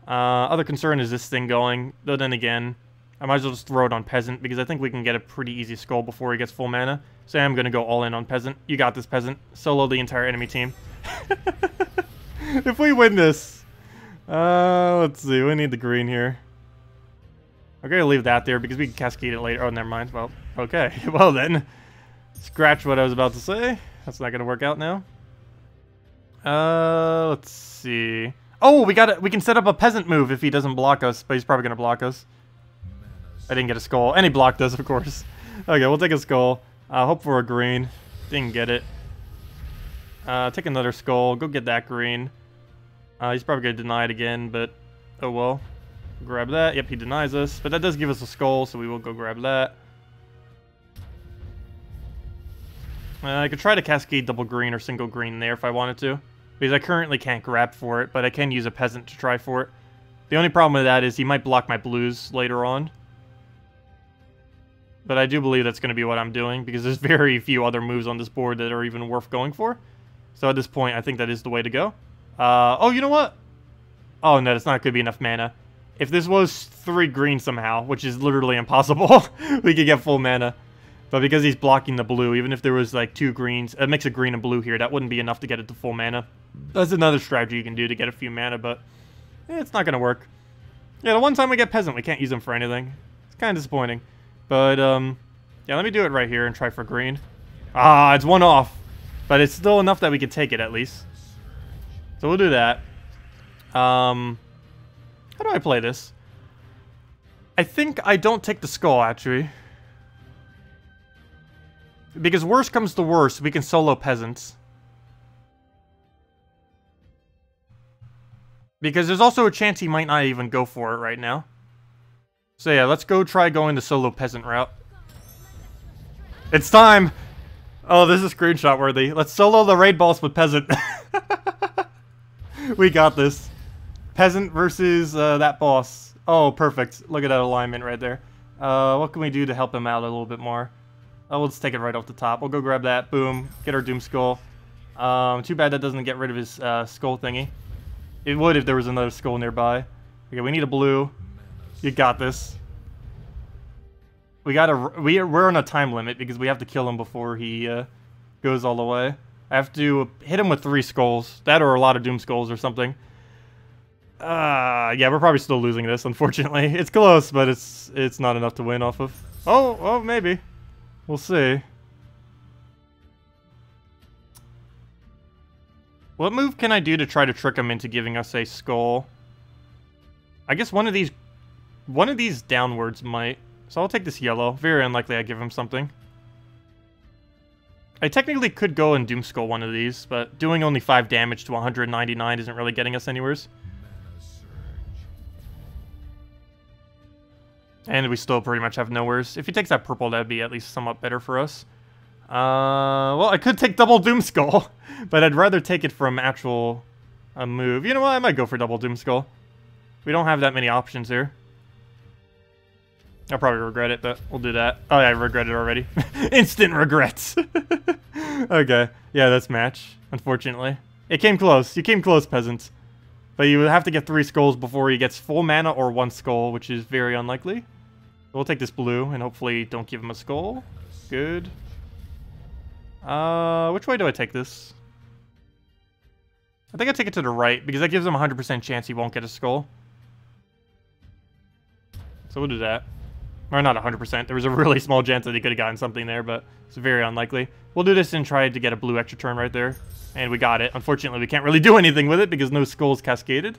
Other concern is this thing going. Though then again, I might as well just throw it on Peasant because I think we can get a pretty easy skull before he gets full mana. So I'm going to go all in on Peasant. You got this, Peasant. Solo the entire enemy team. If we win this... let's see. We need the green here. I'm going to leave that there because we can cascade it later. Oh, never mind. Well, okay. Well then. Scratch what I was about to say. That's not going to work out now. Let's see. Oh, we can set up a Peasant move if he doesn't block us, but he's probably going to block us. I didn't get a skull. And he blocked us, of course. Okay, we'll take a skull. Hope for a green. Didn't get it. Take another skull. Go get that green. He's probably going to deny it again, but oh well. Grab that. Yep, he denies us. But that does give us a skull, so we will go grab that. I could try to cascade double green or single green there if I wanted to. Because I currently can't grab for it, but I can use a Peasant to try for it. The only problem with that is he might block my blues later on. But I do believe that's going to be what I'm doing, because there's very few other moves on this board that are even worth going for. So at this point, I think that is the way to go. Oh, you know what? Oh, no, that's not going to be enough mana. If this was 3 green somehow, which is literally impossible, we could get full mana. But because he's blocking the blue, even if there was like 2 greens, a mix of green and blue here, that wouldn't be enough to get it to full mana. That's another strategy you can do to get a few mana, but it's not going to work. Yeah, the one time we get Peasant, we can't use him for anything. It's kind of disappointing. But, yeah, let me do it right here and try for green. Ah, it's 1 off. But it's still enough that we could take it at least. So we'll do that. How do I play this? I think I don't take the skull, actually. Because worst comes to worst, we can solo Peasants. Because there's also a chance he might not even go for it right now. So yeah, let's go try going the solo Peasant route. It's time! Oh, this is screenshot worthy. Let's solo the raid boss with Peasant. We got this. Peasant versus that boss. Oh, perfect. Look at that alignment right there. What can we do to help him out a little bit more? Oh, let's take it right off the top. We'll go grab that. Boom. Get our Doom Skull. Too bad that doesn't get rid of his skull thingy. It would if there was another skull nearby. Okay, we need a blue. You got this. We're on a time limit because we have to kill him before he goes all the way. I have to hit him with 3 skulls. That or a lot of Doom Skulls or something. Yeah, we're probably still losing this, unfortunately. It's close, but it's not enough to win off of. Oh, maybe. We'll see. What move can I do to try to trick him into giving us a skull? I guess one of these downwards might. So I'll take this yellow. Very unlikely I give him something. I technically could go and Doom Skull one of these, but doing only 5 damage to 199 isn't really getting us anywheres. And we still pretty much have nowheres. If he takes that purple, that'd be at least somewhat better for us. Well, I could take double Doom Skull, but I'd rather take it from actual move. You know what? I might go for double Doom Skull. We don't have that many options here. I'll probably regret it, but we'll do that. Oh, yeah, I regret it already. Instant regrets. Okay. Yeah, that's match, unfortunately. It came close. You came close, Peasants. But you would have to get 3 skulls before he gets full mana or 1 skull, which is very unlikely. We'll take this blue and hopefully don't give him a skull. Good. Which way do I take this? I think I take it to the right because that gives him a 100% chance he won't get a skull. So we'll do that. Or not 100%. There was a really small chance that he could have gotten something there, but it's very unlikely. We'll do this and try to get a blue extra turn right there. And we got it. Unfortunately, we can't really do anything with it because no skulls cascaded.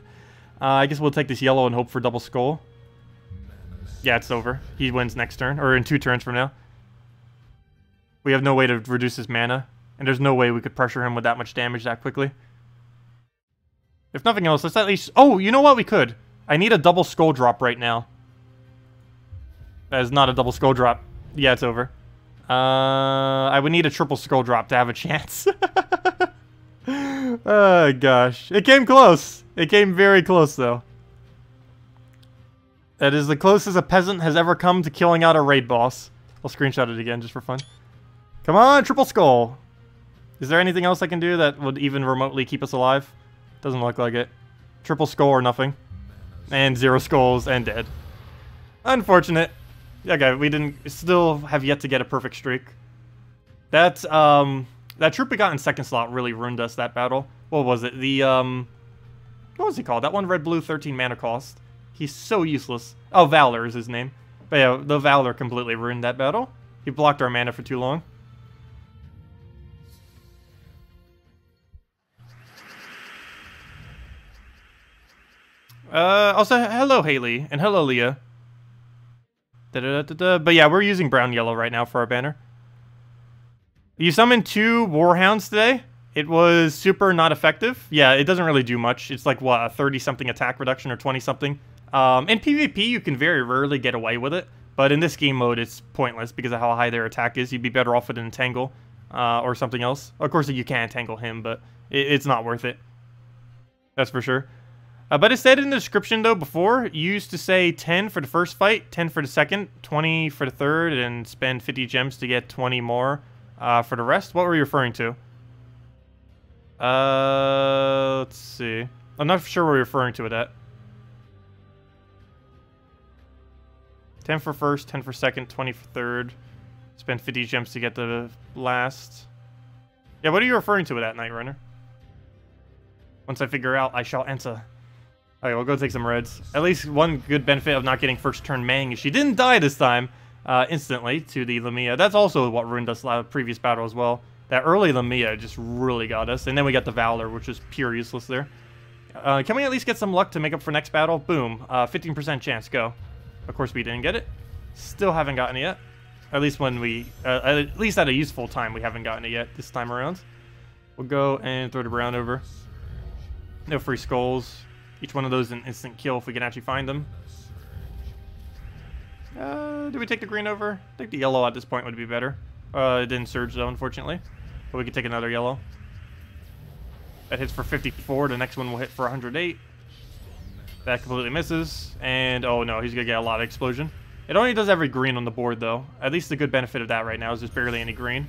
I guess we'll take this yellow and hope for double skull. Yeah, it's over. He wins next turn, or in 2 turns from now. We have no way to reduce his mana, and there's no way we could pressure him with that much damage that quickly. If nothing else, let's at least... Oh, you know what? We could. I need a double skull drop right now. That is not a double skull drop. Yeah, it's over. I would need a triple skull drop to have a chance. Oh, gosh. It came close. It came very close, though. That is the closest a peasant has ever come to killing out a raid boss. I'll screenshot it again just for fun. Come on, triple skull. Is there anything else I can do that would even remotely keep us alive? Doesn't look like it. Triple skull or nothing. And 0 skulls and dead. Unfortunate. Okay, we still have yet to get a perfect streak. That troop we got in second slot really ruined us that battle. What was it? What was he called? That one red-blue 13 mana cost. He's so useless. Oh, Valor is his name. But yeah, the Valor completely ruined that battle. He blocked our mana for too long. Also, hello, Haley. And hello, Leah. But yeah, we're using brown-yellow right now for our banner. You summoned 2 Warhounds today. It was super not effective. Yeah, it doesn't really do much. It's like, what, a 30-something attack reduction or 20-something? In PvP, you can very rarely get away with it. But in this game mode, it's pointless because of how high their attack is. You'd be better off with an entangle or something else. Of course, you can entangle him, but it's not worth it. That's for sure. But it said in the description, though, before, you used to say 10 for the first fight, 10 for the second, 20 for the third, and spend 50 gems to get 20 more for the rest. What were you referring to? Let's see. I'm not sure what you're referring to with that. 10 for first, 10 for second, 20 for third. Spend 50 gems to get the last. Yeah, what are you referring to with that, Night Runner? Once I figure out, I shall answer. Okay, we'll go take some reds. At least one good benefit of not getting first turn Mang is she didn't die this time instantly to the Lamia. That's also what ruined us last previous battle as well. That early Lamia just really got us. And then we got the Valor, which was pure useless there. Can we at least get some luck to make up for next battle? Boom. 15% chance. Go. Of course, we didn't get it. Still haven't gotten it yet. At least when we... at least at a useful time, we haven't gotten it yet this time around. We'll go and throw the brown over. No free skulls. Each one of those an instant kill if we can actually find them. Do we take the green over? I think the yellow at this point would be better. It didn't surge though, unfortunately. But we could take another yellow. That hits for 54. The next one will hit for 108. That completely misses. And, oh no, he's going to get a lot of explosion. It only does every green on the board though. At least the good benefit of that right now is there's barely any green.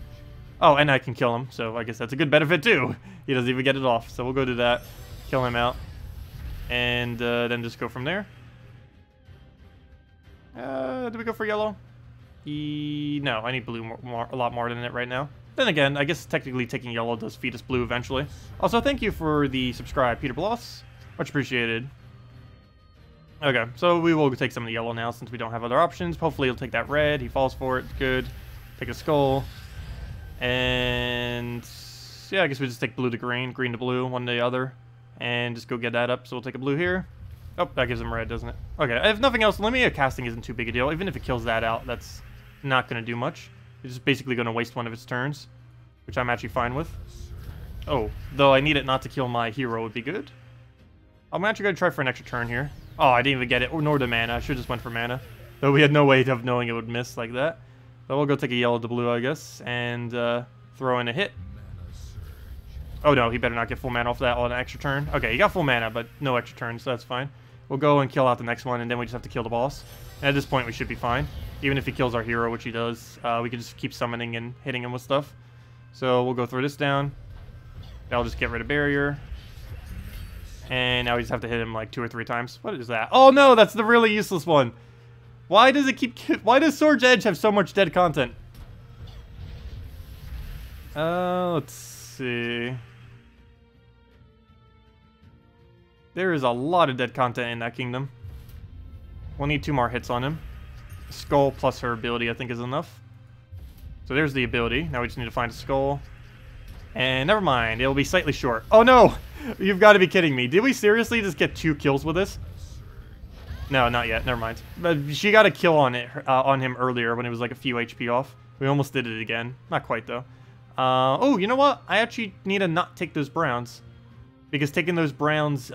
Oh, and I can kill him. So I guess that's a good benefit too. He doesn't even get it off. So we'll go do that. Kill him out. And then just go from there. Do we go for yellow? No, I need blue a lot more than it right now. Then again, I guess technically taking yellow does feed us blue eventually. Also, thank you for the subscribe, Peter Bloss. Much appreciated. Okay, so we will take some of the yellow now since we don't have other options. Hopefully he'll take that red. He falls for it. Good. Take a skull. And yeah, I guess we just take blue to green, green to blue, one to the other. And just go get that up. So we'll take a blue here. Oh, that gives him red, doesn't it? Okay, if nothing else, Lamia casting isn't too big a deal. Even if it kills that out, that's not going to do much. It's just basically going to waste one of its turns, which I'm actually fine with. Oh, though I need it not to kill my hero would be good. I'm actually going to try for an extra turn here. Oh, I didn't even get it, nor the mana. I should have just went for mana. Though we had no way of knowing it would miss like that. So we'll go take a yellow to blue, I guess, and throw in a hit. Oh no, he better not get full mana off that on an extra turn. Okay, he got full mana, but no extra turn, so that's fine. We'll go and kill out the next one, and then we just have to kill the boss. And at this point, we should be fine. Even if he kills our hero, which he does, we can just keep summoning and hitting him with stuff. So we'll go throw this down. That'll just get rid of barrier. And now we just have to hit him like 2 or 3 times. What is that? Oh no, that's the really useless one. Why does it keep... Why does Sword's Edge have so much dead content? Let's see... There is a lot of dead content in that kingdom. We'll need 2 more hits on him. Skull plus her ability, I think, is enough. So there's the ability. Now we just need to find a skull. And never mind, it'll be slightly short. Oh no! You've got to be kidding me. Did we seriously just get 2 kills with this? No, not yet. Never mind. But she got a kill on him earlier when it was like a few HP off. We almost did it again. Not quite, though. Oh, you know what? I actually need to not take those browns. Because taking those browns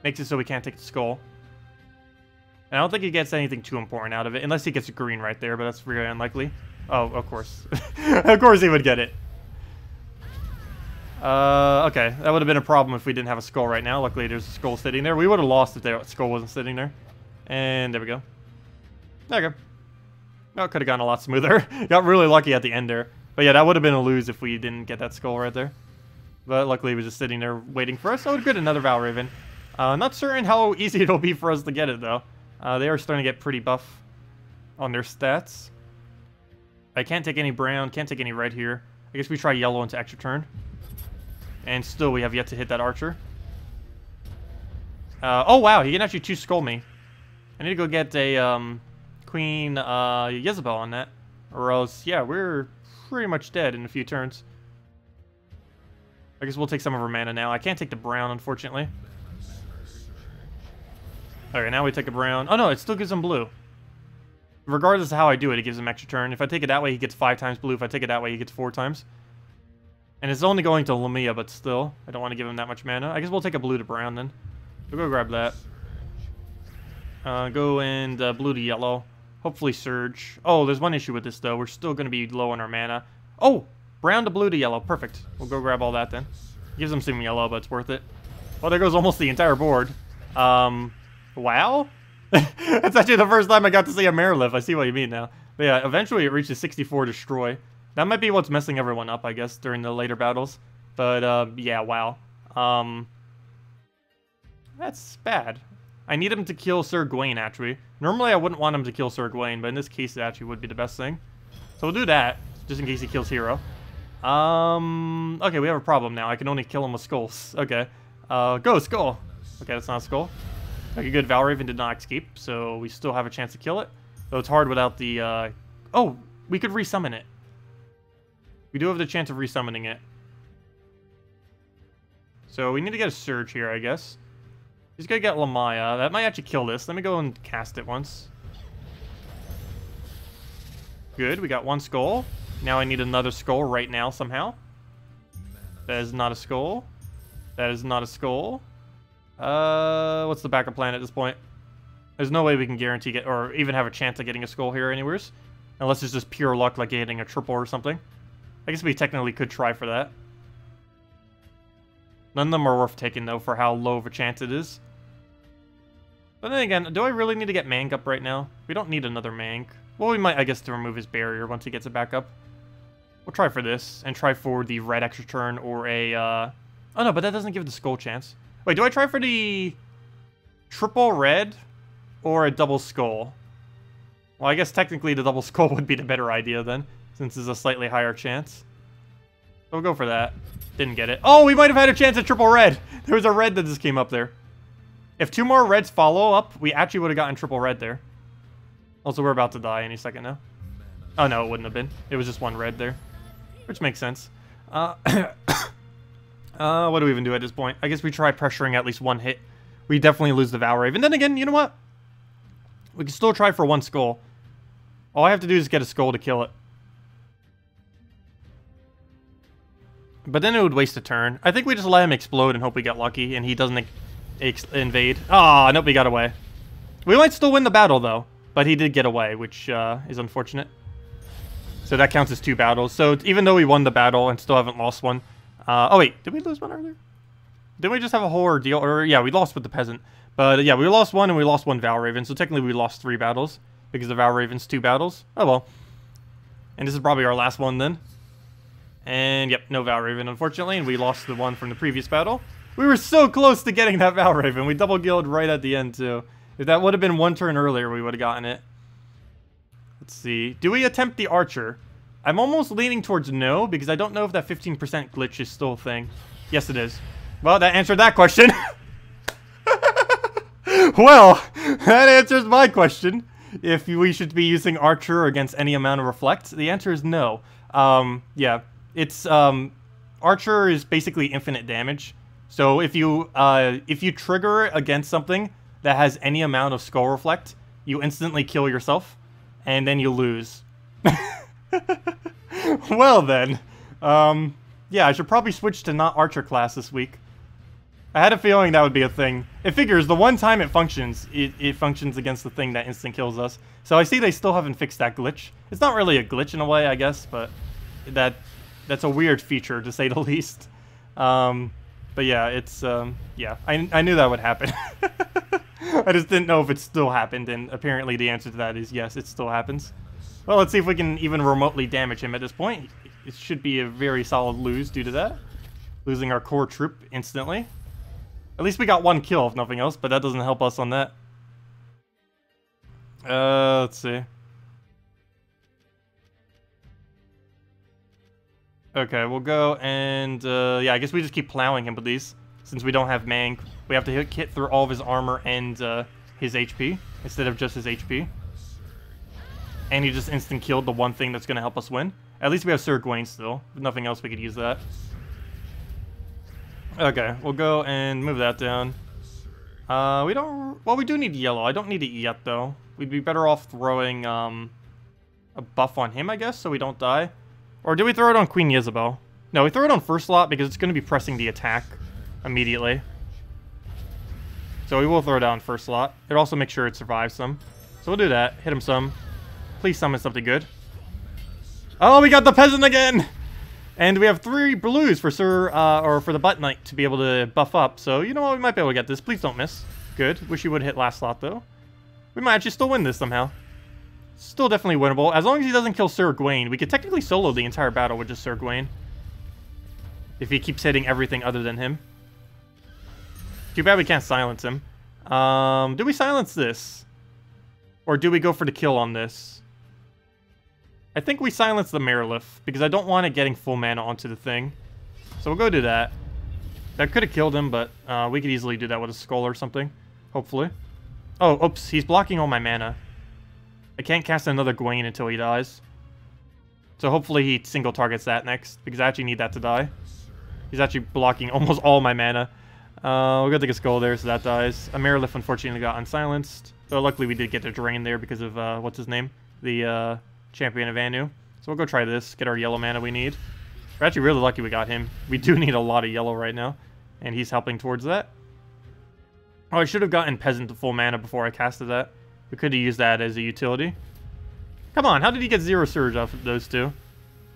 makes it so we can't take the skull. And I don't think he gets anything too important out of it. Unless he gets a green right there, but that's very unlikely. Oh, of course. Of course he would get it. Okay. That would have been a problem if we didn't have a skull right now. Luckily, there's a skull sitting there. We would have lost if the skull wasn't sitting there. And there we go. There we go. Oh, it could have gone a lot smoother. Got really lucky at the end there. But yeah, that would have been a lose if we didn't get that skull right there. But luckily, he was just sitting there waiting for us. Oh, good, another Val Raven. Not certain how easy it'll be for us to get it, though. They are starting to get pretty buff on their stats. I can't take any brown, can't take any red here. I guess we try yellow into extra turn. And still, we have yet to hit that archer. Oh, wow, he can actually 2-skull me. I need to go get a Queen Jezebel on that. Or else, yeah, we're pretty much dead in a few turns. I guess we'll take some of her mana now. I can't take the brown, unfortunately. Okay, now we take a brown. Oh, no, it still gives him blue. Regardless of how I do it, it gives him extra turn. If I take it that way, he gets 5 times blue. If I take it that way, he gets 4 times. And it's only going to Lumia, but still. I don't want to give him that much mana. I guess we'll take a blue to brown, then. We'll go grab that. Go and blue to yellow. Hopefully surge. Oh, there's one issue with this, though. We're still going to be low on our mana. Oh! Brown to blue to yellow. Perfect. We'll go grab all that, then. Gives him some yellow, but it's worth it. Well, there goes almost the entire board. Wow? That's actually the first time I got to see a Marilith. I see what you mean now. But yeah, eventually it reaches 64 destroy. That might be what's messing everyone up, I guess, during the later battles. But, yeah, wow. That's bad. I need him to kill Sir Gawain, actually. Normally, I wouldn't want him to kill Sir Gawain, but in this case, it actually would be the best thing. So we'll do that, just in case he kills Hero. Okay, we have a problem now. I can only kill him with skulls. Okay. Go, skull. Okay, that's not a skull. Okay, good. Val Raven did not escape, so we still have a chance to kill it. Though it's hard without the, Oh, we could resummon it. We do have the chance of resummoning it. So we need to get a Surge here, I guess. He's gonna get Lamaya. That might actually kill this. Let me go and cast it once. Good, we got 1 skull. Now I need another skull right now somehow. That is not a skull. That is not a skull. What's the backup plan at this point? There's no way we can guarantee get, or even have a chance of getting a skull here anywheres. Unless it's just pure luck, like getting a triple or something. I guess we technically could try for that. None of them are worth taking, though, for how low of a chance it is. But then again, do I really need to get Mank up right now? We don't need another Mank. Well, we might, I guess, to remove his barrier once he gets it back up. We'll try for this, and try for the red extra turn, or a, Oh no, but that doesn't give the skull chance. Wait, do I try for the triple red, or a double skull? Well, I guess technically the double skull would be the better idea then, since it's a slightly higher chance. So we'll go for that. Didn't get it. Oh, we might have had a chance at triple red! There was a red that just came up there. If 2 more reds follow up, we actually would have gotten triple red there. Also, we're about to die any second now. Oh no, it wouldn't have been. It was just 1 red there. Which makes sense. What do we even do at this point? I guess we try pressuring at least 1 hit. We definitely lose the Val Raven. Then again, you know what? We can still try for 1 skull. All I have to do is get a skull to kill it. But then it would waste a turn. I think we just let him explode and hope we get lucky and he doesn't invade. Ah, nope, he got away. We might still win the battle, though. But he did get away, which is unfortunate. So that counts as 2 battles. So even though we won the battle and still haven't lost one. Oh, wait. Did we lose one earlier? Didn't we just have a whole ordeal? Or, yeah, we lost with the Peasant. But, yeah, we lost 1 and we lost 1 Val Raven. So technically we lost 3 battles. Because the Val Raven's 2 battles. Oh, well. And this is probably our last one, then. And, yep, no Val Raven, unfortunately. And we lost the one from the previous battle. We were so close to getting that Val Raven. We double guilded right at the end, too. If that would have been 1 turn earlier, we would have gotten it. Let's see. Do we attempt the Archer? I'm almost leaning towards no, because I don't know if that 15% glitch is still a thing. Yes, it is. Well, that answered that question. Well, that answers my question. If we should be using Archer against any amount of Reflect, the answer is no. Yeah. It's Archer is basically infinite damage. So if you trigger against something that has any amount of skull reflect, you instantly kill yourself, and then you lose. Well then, yeah, I should probably switch to not Archer class this week. I had a feeling that would be a thing. It figures the one time it functions, it functions against the thing that instant kills us. So I see they still haven't fixed that glitch. It's not really a glitch in a way, I guess, but that's a weird feature to say the least. But yeah, it's yeah, I knew that would happen. I just didn't know if it still happened, and apparently the answer to that is yes, it still happens. Well, let's see if we can even remotely damage him at this point. It should be a very solid lose due to that. Losing our core troop instantly. At least we got one kill, if nothing else, but that doesn't help us on that. Let's see. Okay, we'll go and, yeah, I guess we just keep plowing him with these. Since we don't have Mank, we have to hit through all of his armor and his HP, instead of just his HP. And he just instant killed the one thing that's going to help us win. At least we have Sir Gawain still. If nothing else, we could use that. Okay, we'll go and move that down. We don't... Well, we do need yellow. I don't need it yet, though. We'd be better off throwing a buff on him, I guess, so we don't die. Or do we throw it on Queen Isabel? No, we throw it on first slot because it's going to be pressing the attack immediately. So we will throw it down first slot. It'll also make sure it survives some. So we'll do that. Hit him some. Please summon something good. Oh, we got the Peasant again! And we have 3 blues for Sir, or for the Butt Knight to be able to buff up. So, you know what, we might be able to get this. Please don't miss. Good. Wish you would hit last slot, though. We might actually still win this somehow. Still definitely winnable. As long as he doesn't kill Sir Gawain. We could technically solo the entire battle with just Sir Gawain. If he keeps hitting everything other than him. Too bad we can't silence him. Do we silence this? Or do we go for the kill on this? I think we silence the Marilith, because I don't want it getting full mana onto the thing. So we'll go do that. That could have killed him, but we could easily do that with a skull or something. Hopefully. Oh, oops, he's blocking all my mana. I can't cast another Gawain until he dies. So hopefully he single targets that next, because I actually need that to die. He's actually blocking almost all my mana. We're gonna take a skull there, so that dies. A Marilith unfortunately got unsilenced. Though luckily we did get a drain there because of, what's his name? The, Champion of Anu. So we'll go try this, get our yellow mana we need. We're actually really lucky we got him. We do need a lot of yellow right now, and he's helping towards that. Oh, I should have gotten Peasant to full mana before I casted that. We could have used that as a utility. Come on, how did he get 0 surge off of those two?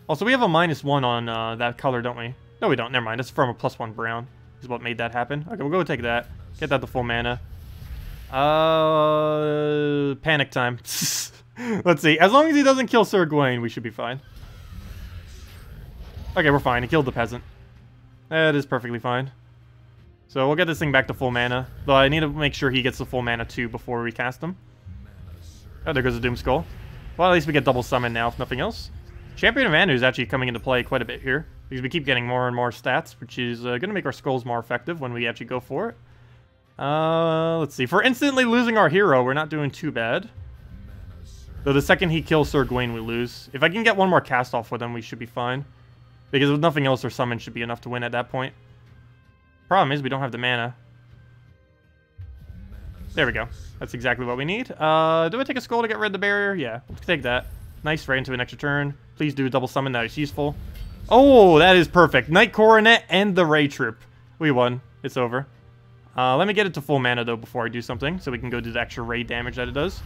Also, we have a -1 on that color, don't we? No, we don't. Never mind. It's from a +1 brown is what made that happen. Okay, we'll go take that. Get that to full mana. Panic time. Let's see. As long as he doesn't kill Sir Gawain, we should be fine. Okay, we're fine. He killed the Peasant. That is perfectly fine. So we'll get this thing back to full mana. Though I need to make sure he gets the full mana too before we cast him. Oh, there goes the Doom Skull. Well, at least we get double summon now, if nothing else. Champion of Anu is actually coming into play quite a bit here. Because we keep getting more and more stats, which is going to make our skulls more effective when we actually go for it. Let's see. For instantly losing our hero, we're not doing too bad. Though the second he kills Sir Gawain, we lose. If I can get one more cast off with him, we should be fine. Because with nothing else, our summon should be enough to win at that point. Problem is, we don't have the mana. There we go. That's exactly what we need. Do I take a skull to get rid of the barrier? Yeah, let's take that. Nice, right into an extra turn. Please do a double summon, that is useful. Oh, that is perfect. Knight Coronet and the Ray Troop. We won. It's over. Let me get it to full mana, though, before I do something, so we can go do the extra Ray damage that it does.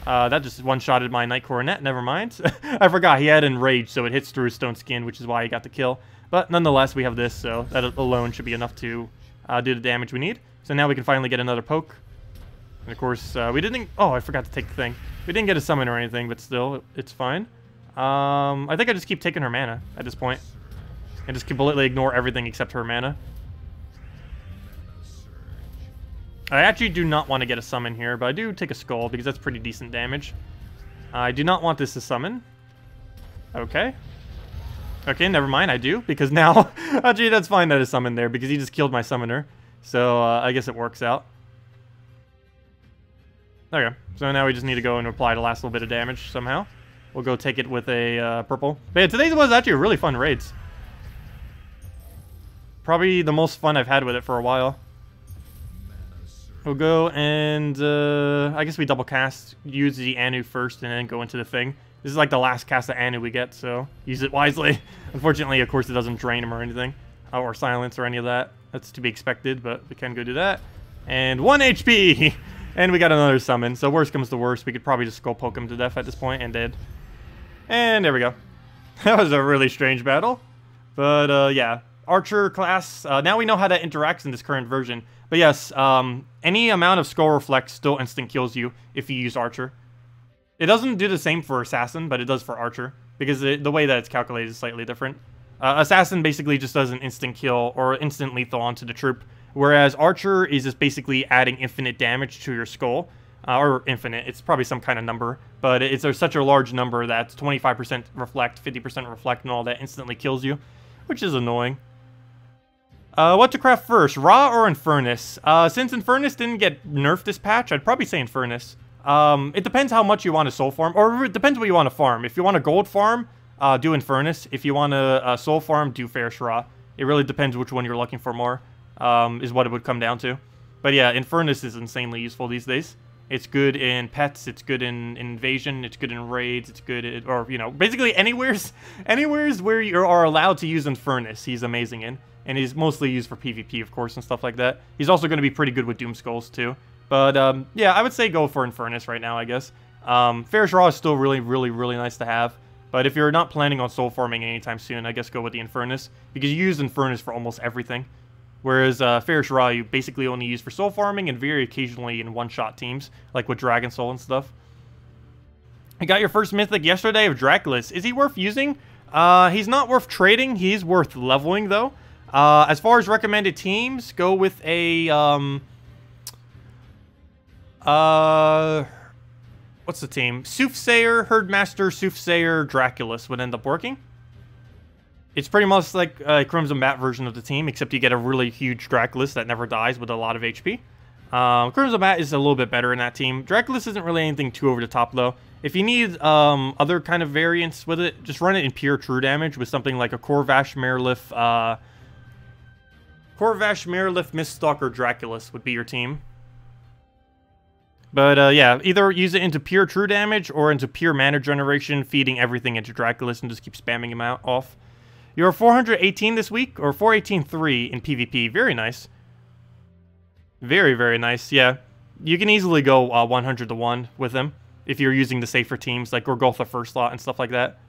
That just one-shotted my Knight Coronet, never mind. I forgot, he had Enrage, so it hits through his stone skin, which is why he got the kill. But nonetheless, we have this, so that alone should be enough to do the damage we need. So now we can finally get another poke. And of course, we didn't... Oh, I forgot to take the thing. We didn't get a summon or anything, but still, it's fine. I think I just keep taking her mana at this point. And just completely ignore everything except her mana. I actually do not want to get a summon here, but I do take a skull because that's pretty decent damage. I do not want this to summon. Okay. Okay, never mind, I do, because now... Actually, that's fine that it's summoned there, because he just killed my summoner. So, I guess it works out. Okay, so now we just need to go and apply the last little bit of damage somehow. We'll go take it with a purple. But yeah, today's was actually a really fun raids. Probably the most fun I've had with it for a while. We'll go and, I guess we double cast, use the Anu first, and then go into the thing. This is like the last cast of Anu we get, so use it wisely. Unfortunately, of course, it doesn't drain him or anything, or silence or any of that. That's to be expected, but we can go do that. And 1 HP! And we got another summon, so worst comes to worst, we could probably just skull poke him to death at this point, and dead. And there we go. That was a really strange battle. But, yeah. Archer class, now we know how that interacts in this current version. But yes, any amount of Skull Reflect still instant kills you if you use Archer. It doesn't do the same for Assassin, but it does for Archer, because the way that it's calculated is slightly different. Assassin basically just does an instant kill or instant lethal onto the troop, whereas Archer is just basically adding infinite damage to your skull. Or infinite, it's probably some kind of number, but there's such a large number that 25% reflect, 50% reflect, and all that instantly kills you, which is annoying. What to craft first, Ra or Infernus? Since Infernus didn't get nerfed this patch, I'd probably say Infernus. It depends how much you want to soul farm, or it depends what you want to farm. If you want a gold farm, do Infernus. If you want a soul farm, do Fairish Ra. It really depends which one you're looking for more, is what it would come down to. But yeah, Infernus is insanely useful these days. It's good in pets, it's good in invasion, it's good in raids, it's good at, or, you know, basically anywheres where you are allowed to use Infernus, he's amazing in. And he's mostly used for PvP, of course, and stuff like that. He's also going to be pretty good with Doom Skulls, too. But, yeah, I would say go for Infernus right now, I guess. Fairish Ra is still really, really, really nice to have. But if you're not planning on soul farming anytime soon, I guess go with the Infernus. Because you use Infernus for almost everything. Whereas Fairish Ra you basically only use for soul farming and very occasionally in one-shot teams, like with Dragon Soul and stuff. I got your first Mythic yesterday of Draculus. Is he worth using? He's not worth trading. He's worth leveling, though. As far as recommended teams, go with a, what's the team? Soothsayer, Herdmaster, Soothsayer, Draculus would end up working. It's pretty much like a Crimson Bat version of the team, except you get a really huge Draculus that never dies with a lot of HP. Crimson Bat is a little bit better in that team. Draculus isn't really anything too over the top, though. If you need other kind of variants with it, just run it in pure true damage with something like a Corvash, Marilith, Miststalker, Draculus would be your team. But, yeah, either use it into pure true damage or into pure mana generation, feeding everything into Draculus and just keep spamming him off. You're 418 this week, or 418.3 in PvP. Very nice. Very, very nice, yeah. You can easily go 100 to 1 with him if you're using the safer teams, like Gorgotha First Slot and stuff like that.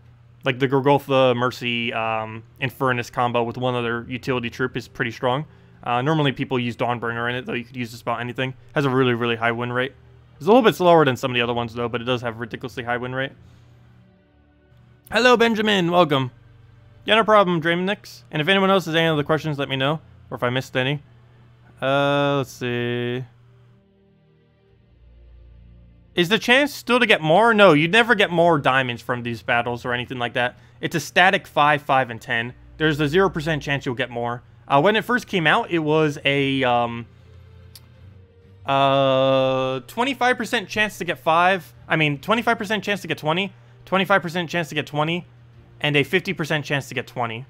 Like the Gorgotha, Mercy, Infernus combo with one other utility troop is pretty strong. Normally people use Dawnbringer in it, though you could use just about anything. Has a really, really high win rate. It's a little bit slower than some of the other ones, though, but it does have a ridiculously high win rate. Hello, Benjamin. Welcome. Yeah, no problem, Draymondix. And if anyone else has any other questions, let me know. Or if I missed any. Let's see. Is the chance still to get more? No, you'd never get more diamonds from these battles or anything like that. It's a static 5, 5, and 10. There's a 0% chance you'll get more. When it first came out, it was a 25% chance to get 5. I mean, 25% chance to get 20. 25% chance to get 20. And a 50% chance to get 20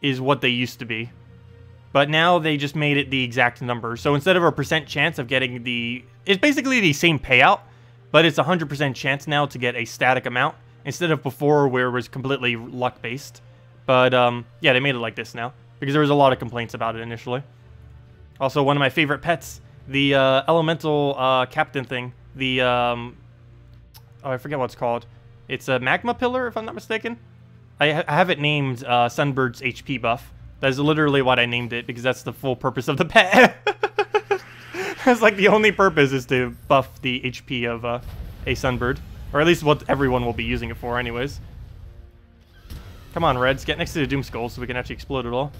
is what they used to be. But now they just made it the exact number. So instead of a percent chance of getting the... It's basically the same payout, but it's a 100% chance now to get a static amount instead of before where it was completely luck-based. But, yeah, they made it like this now because there was a lot of complaints about it initially. Also, one of my favorite pets, the elemental captain thing. The, oh, I forget what it's called. It's a magma pillar, if I'm not mistaken. I have it named Sunbird's HP buff. That is literally what I named it, because that's the full purpose of the pet. It's like the only purpose is to buff the HP of a Sunbird. Or at least what everyone will be using it for anyways. Come on, Reds, get next to the Doom Skull so we can actually explode it all.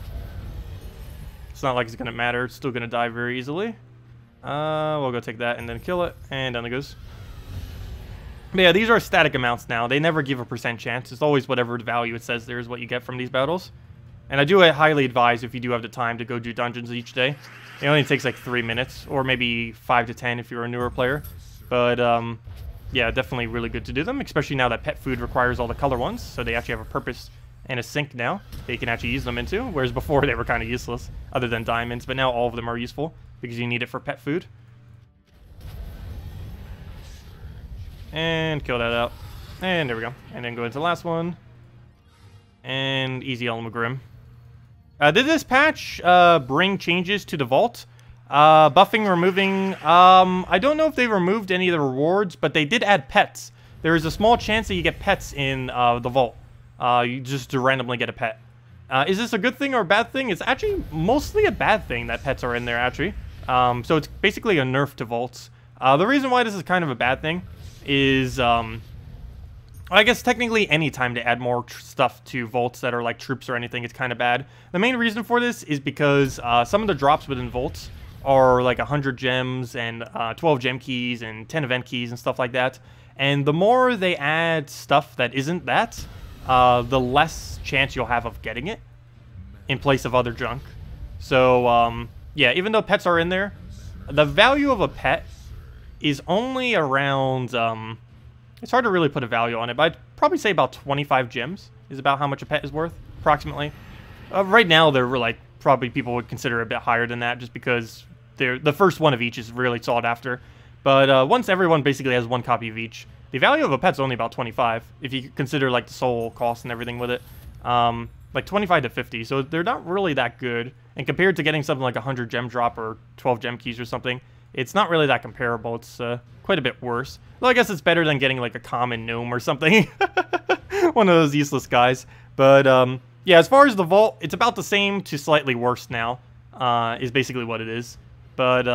It's not like it's going to matter. It's still going to die very easily. We'll go take that and then kill it. And down it goes. But yeah, these are static amounts now. They never give a percent chance. It's always whatever value it says there is what you get from these battles. And I do highly advise, if you do have the time, to go do dungeons each day. It only takes like 3 minutes, or maybe 5 to 10 if you're a newer player. But, yeah, definitely really good to do them, especially now that pet food requires all the color ones, so they actually have a purpose and a sink now that you can actually use them into, whereas before they were kind of useless, other than diamonds, but now all of them are useful because you need it for pet food. And kill that out. And there we go. And then go into the last one. And easy Elmagrim. Did this patch bring changes to the vault? Buffing, removing... I don't know if they removed any of the rewards, but they did add pets. There is a small chance that you get pets in the vault. You just randomly get a pet. Is this a good thing or a bad thing? It's actually mostly a bad thing that pets are in there, actually. So it's basically a nerf to vaults. The reason why this is kind of a bad thing is... I guess technically any time to add more stuff to vaults that are like troops or anything, it's kind of bad. The main reason for this is because some of the drops within vaults are like 100 gems and 12 gem keys and 10 event keys and stuff like that. And the more they add stuff that isn't that, the less chance you'll have of getting it in place of other junk. So, yeah, even though pets are in there, the value of a pet is only around... it's hard to really put a value on it, but I'd probably say about 25 gems is about how much a pet is worth, approximately. Right now, they're like probably people would consider a bit higher than that, just because the first one of each is really sought after. But once everyone basically has one copy of each, the value of a pet's only about 25, if you consider like the soul cost and everything with it. Like 25 to 50, so they're not really that good. And compared to getting something like 100 gem drop or 12 gem keys or something, it's not really that comparable. It's quite a bit worse. Well, I guess it's better than getting like a common gnome or something. One of those useless guys. But yeah, as far as the vault, it's about the same to slightly worse now, is basically what it is. But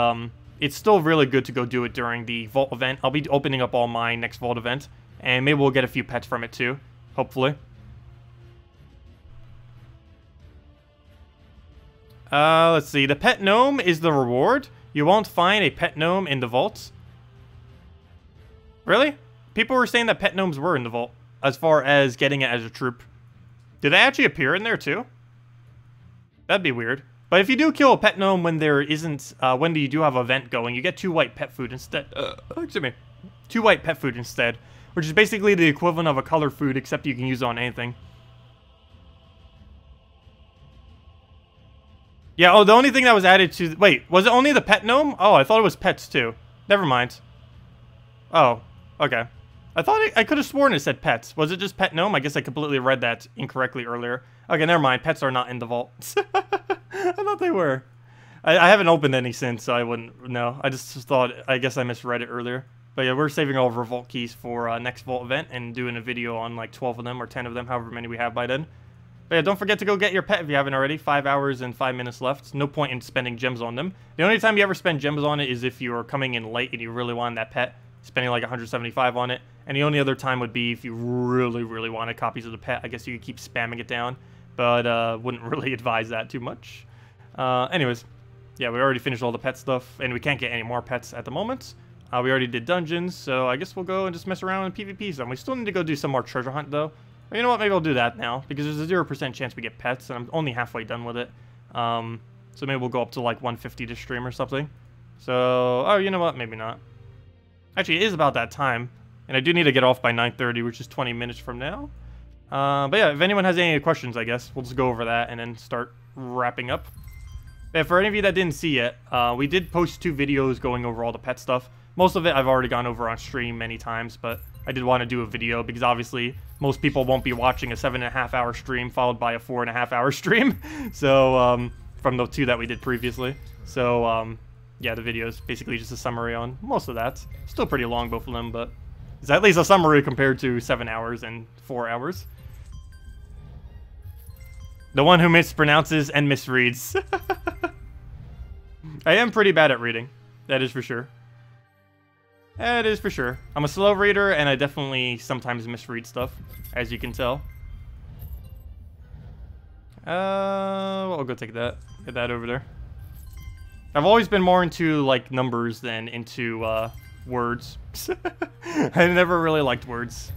it's still really good to go do it during the vault event. I'll be opening up all mine next vault event, and maybe we'll get a few pets from it too, hopefully. Let's see. The pet gnome is the reward. You won't find a pet gnome in the vaults. Really? People were saying that pet gnomes were in the vault, as far as getting it as a troop. Do they actually appear in there too? That'd be weird. But if you do kill a pet gnome when there isn't, when you do have an event going, you get 2 white pet food instead. Excuse me. 2 white pet food instead, which is basically the equivalent of a color food, except you can use it on anything. Yeah, oh, the only thing that was added to... Wait, was it only the pet gnome? Oh, I thought it was pets, too. Never mind. Oh, okay. I thought I could have sworn it said pets. Was it just pet gnome? I guess I completely read that incorrectly earlier. Okay, never mind. Pets are not in the vault. I thought they were. I haven't opened any since, so I wouldn't know. I just thought... I guess I misread it earlier. But yeah, we're saving all of our vault keys for next vault event and doing a video on like 12 of them or 10 of them, however many we have by then. But yeah, don't forget to go get your pet if you haven't already. 5 hours and 5 minutes left. No point in spending gems on them. The only time you ever spend gems on it is if you're coming in late and you really want that pet, spending like 175 on it. And the only other time would be if you really, really wanted copies of the pet. I guess you could keep spamming it down, but wouldn't really advise that too much. Anyways, yeah, we already finished all the pet stuff, and we can't get any more pets at the moment. We already did dungeons, so I guess we'll go and just mess around in PvP some. We still need to go do some more treasure hunt, though. But you know what? Maybe I'll do that now, because there's a 0% chance we get pets, and I'm only halfway done with it. So maybe we'll go up to like 150 to stream or something. So, oh, you know what? Maybe not. Actually, it is about that time, and I do need to get off by 9:30, which is 20 minutes from now. But yeah, if anyone has any questions, I guess we'll just go over that and then start wrapping up. Yeah, for any of you that didn't see it, we did post 2 videos going over all the pet stuff. Most of it I've already gone over on stream many times, but I did want to do a video because obviously most people won't be watching a 7.5-hour stream followed by a 4.5-hour stream. So, from the 2 that we did previously. So, yeah, the video is basically just a summary on most of that. Still pretty long, both of them, but it's at least a summary compared to 7 hours and 4 hours. The one who mispronounces and misreads. I am pretty bad at reading. That is for sure. That is for sure. I'm a slow reader, and I definitely sometimes misread stuff, as you can tell. Well, I'll go take that. Get that over there. I've always been more into, like, numbers than into, words. I never really liked words.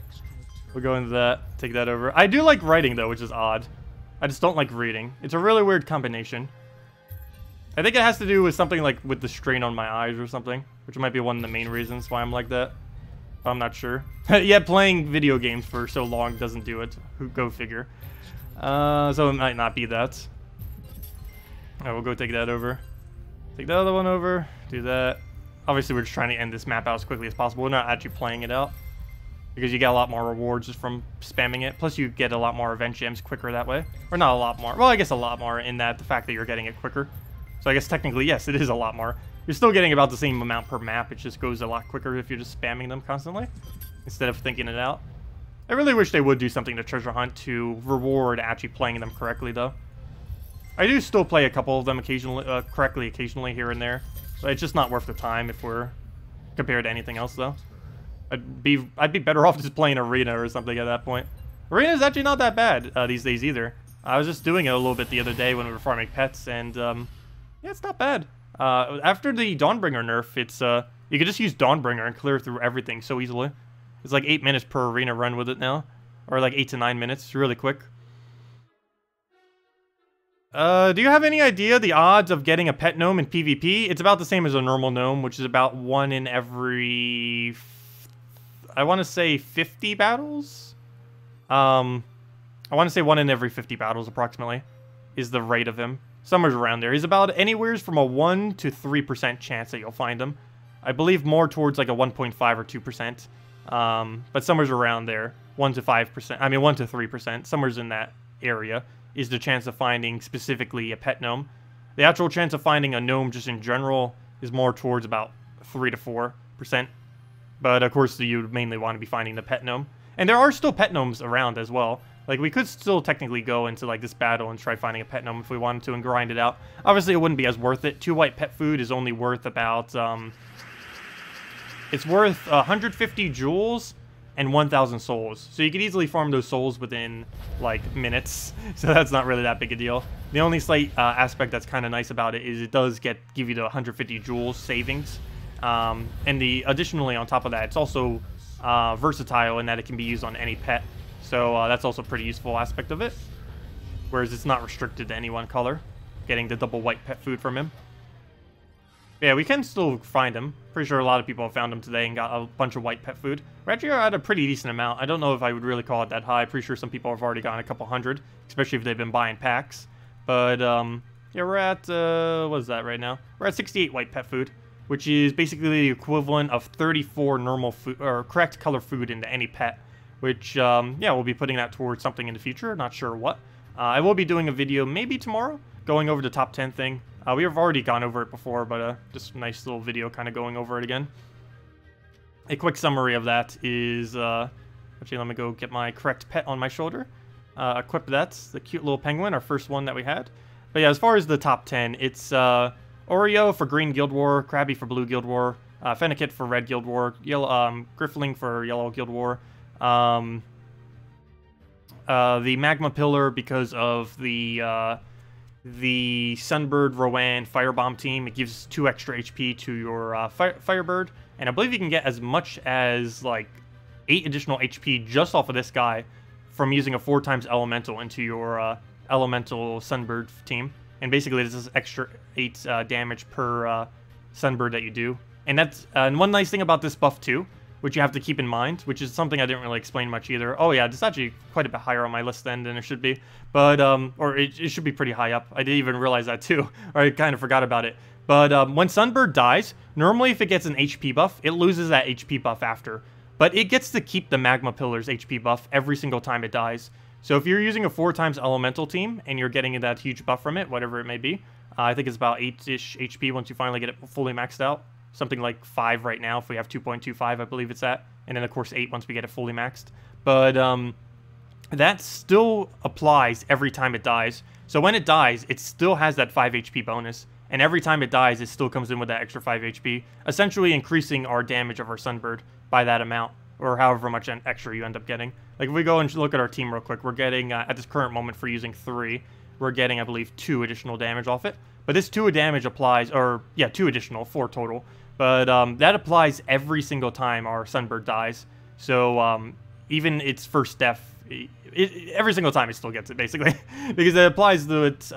We'll go into that. Take that over. I do like writing, though, which is odd. I just don't like reading. It's a really weird combination. I think it has to do with something like with the strain on my eyes or something, which might be one of the main reasons why I'm like that. I'm not sure. Yeah, playing video games for so long doesn't do it. Go figure. So it might not be that. Alright, we'll go take that over. Take the other one over. Do that. Obviously, we're just trying to end this map out as quickly as possible. We're not actually playing it out, because you get a lot more rewards just from spamming it. Plus, you get a lot more event gems quicker that way. Or not a lot more. Well, I guess a lot more in that the fact that you're getting it quicker. So I guess technically, yes, it is a lot more. You're still getting about the same amount per map. It just goes a lot quicker if you're just spamming them constantly, instead of thinking it out. I really wish they would do something to Treasure Hunt to reward actually playing them correctly, though. I do still play a couple of them occasionally, correctly occasionally here and there. So it's just not worth the time if we're compared to anything else, though. I'd be better off just playing Arena or something at that point. Arena is actually not that bad these days either. I was just doing it a little bit the other day when we were farming pets, and yeah, it's not bad. After the Dawnbringer nerf, it's you can just use Dawnbringer and clear through everything so easily. It's like 8 minutes per arena run with it now, or like 8 to 9 minutes. It's really quick. Do you have any idea the odds of getting a pet gnome in PvP? It's about the same as a normal gnome, which is about 1 in every, I want to say 50 battles? I want to say 1 in every 50 battles, approximately, is the rate of him. Somewhere around there. He's about anywhere from a 1 to 3% chance that you'll find him. I believe more towards like a 1.5 or 2%. But somewhere's around there. 1 to 5%. I mean, 1 to 3%. Somewhere's in that area is the chance of finding specifically a pet gnome. The actual chance of finding a gnome just in general is more towards about 3 to 4%. But of course, you mainly want to be finding the pet gnome. And there are still pet gnomes around as well. Like, we could still technically go into like this battle and try finding a pet gnome if we wanted to and grind it out. Obviously, it wouldn't be as worth it. 2 white pet food is only worth about, it's worth 150 jewels and 1,000 souls. So you could easily farm those souls within, like, minutes. So that's not really that big a deal. The only slight aspect that's kind of nice about it is it does give you the 150 jewels savings. And additionally, on top of that, it's also versatile in that it can be used on any pet. So that's also a pretty useful aspect of it. Whereas it's not restricted to any one color. Getting the double white pet food from him. Yeah, we can still find him. Pretty sure a lot of people have found him today and got a bunch of white pet food. We're actually at a pretty decent amount. I don't know if I would really call it that high. Pretty sure some people have already gotten a couple hundred, especially if they've been buying packs. But, yeah, we're at, what is that right now? We're at 68 white pet food, which is basically the equivalent of 34 normal food, or correct color food into any pet. Which, yeah, we'll be putting that towards something in the future. Not sure what. I will be doing a video maybe tomorrow, going over the top 10 thing. We have already gone over it before, but just a nice little video kind of going over it again. A quick summary of that is, actually let me go get my correct pet on my shoulder. Equip that, the cute little penguin, our first one that we had. But yeah, as far as the top 10, it's Oreo for Green Guild War, Krabby for Blue Guild War, Fennekit for Red Guild War, Griffling for Yellow Guild War, the Magma Pillar because of the Sunbird Rowan Firebomb team. It gives 2 extra HP to your Firebird, and I believe you can get as much as like 8 additional HP just off of this guy from using a 4x Elemental into your Elemental Sunbird team. And basically this is extra 8 damage per Sunbird that you do. And that's and one nice thing about this buff too, which you have to keep in mind, which is something I didn't really explain much either. Oh yeah, it's actually quite a bit higher on my list then than it should be. But, or it should be pretty high up. I didn't even realize that too, or I kind of forgot about it. But when Sunbird dies, normally if it gets an HP buff, it loses that HP buff after. But it gets to keep the Magma Pillar's HP buff every single time it dies. So if you're using a 4x Elemental team, and you're getting that huge buff from it, whatever it may be, I think it's about 8-ish HP once you finally get it fully maxed out. Something like 5 right now if we have 2.25, I believe it's at. And then, of course, 8 once we get it fully maxed. But that still applies every time it dies. So when it dies, it still has that 5 HP bonus. And every time it dies, it still comes in with that extra 5 HP, essentially increasing our damage of our Sunbird by that amount, or however much extra you end up getting. Like, if we go and look at our team real quick, we're getting, at this current moment for using 3, we're getting, I believe, 2 additional damage off it. But this 2 damage applies, or, yeah, 2 additional, 4 total. But that applies every single time our Sunbird dies. So even its first death, every single time it still gets it, basically. Because it applies to it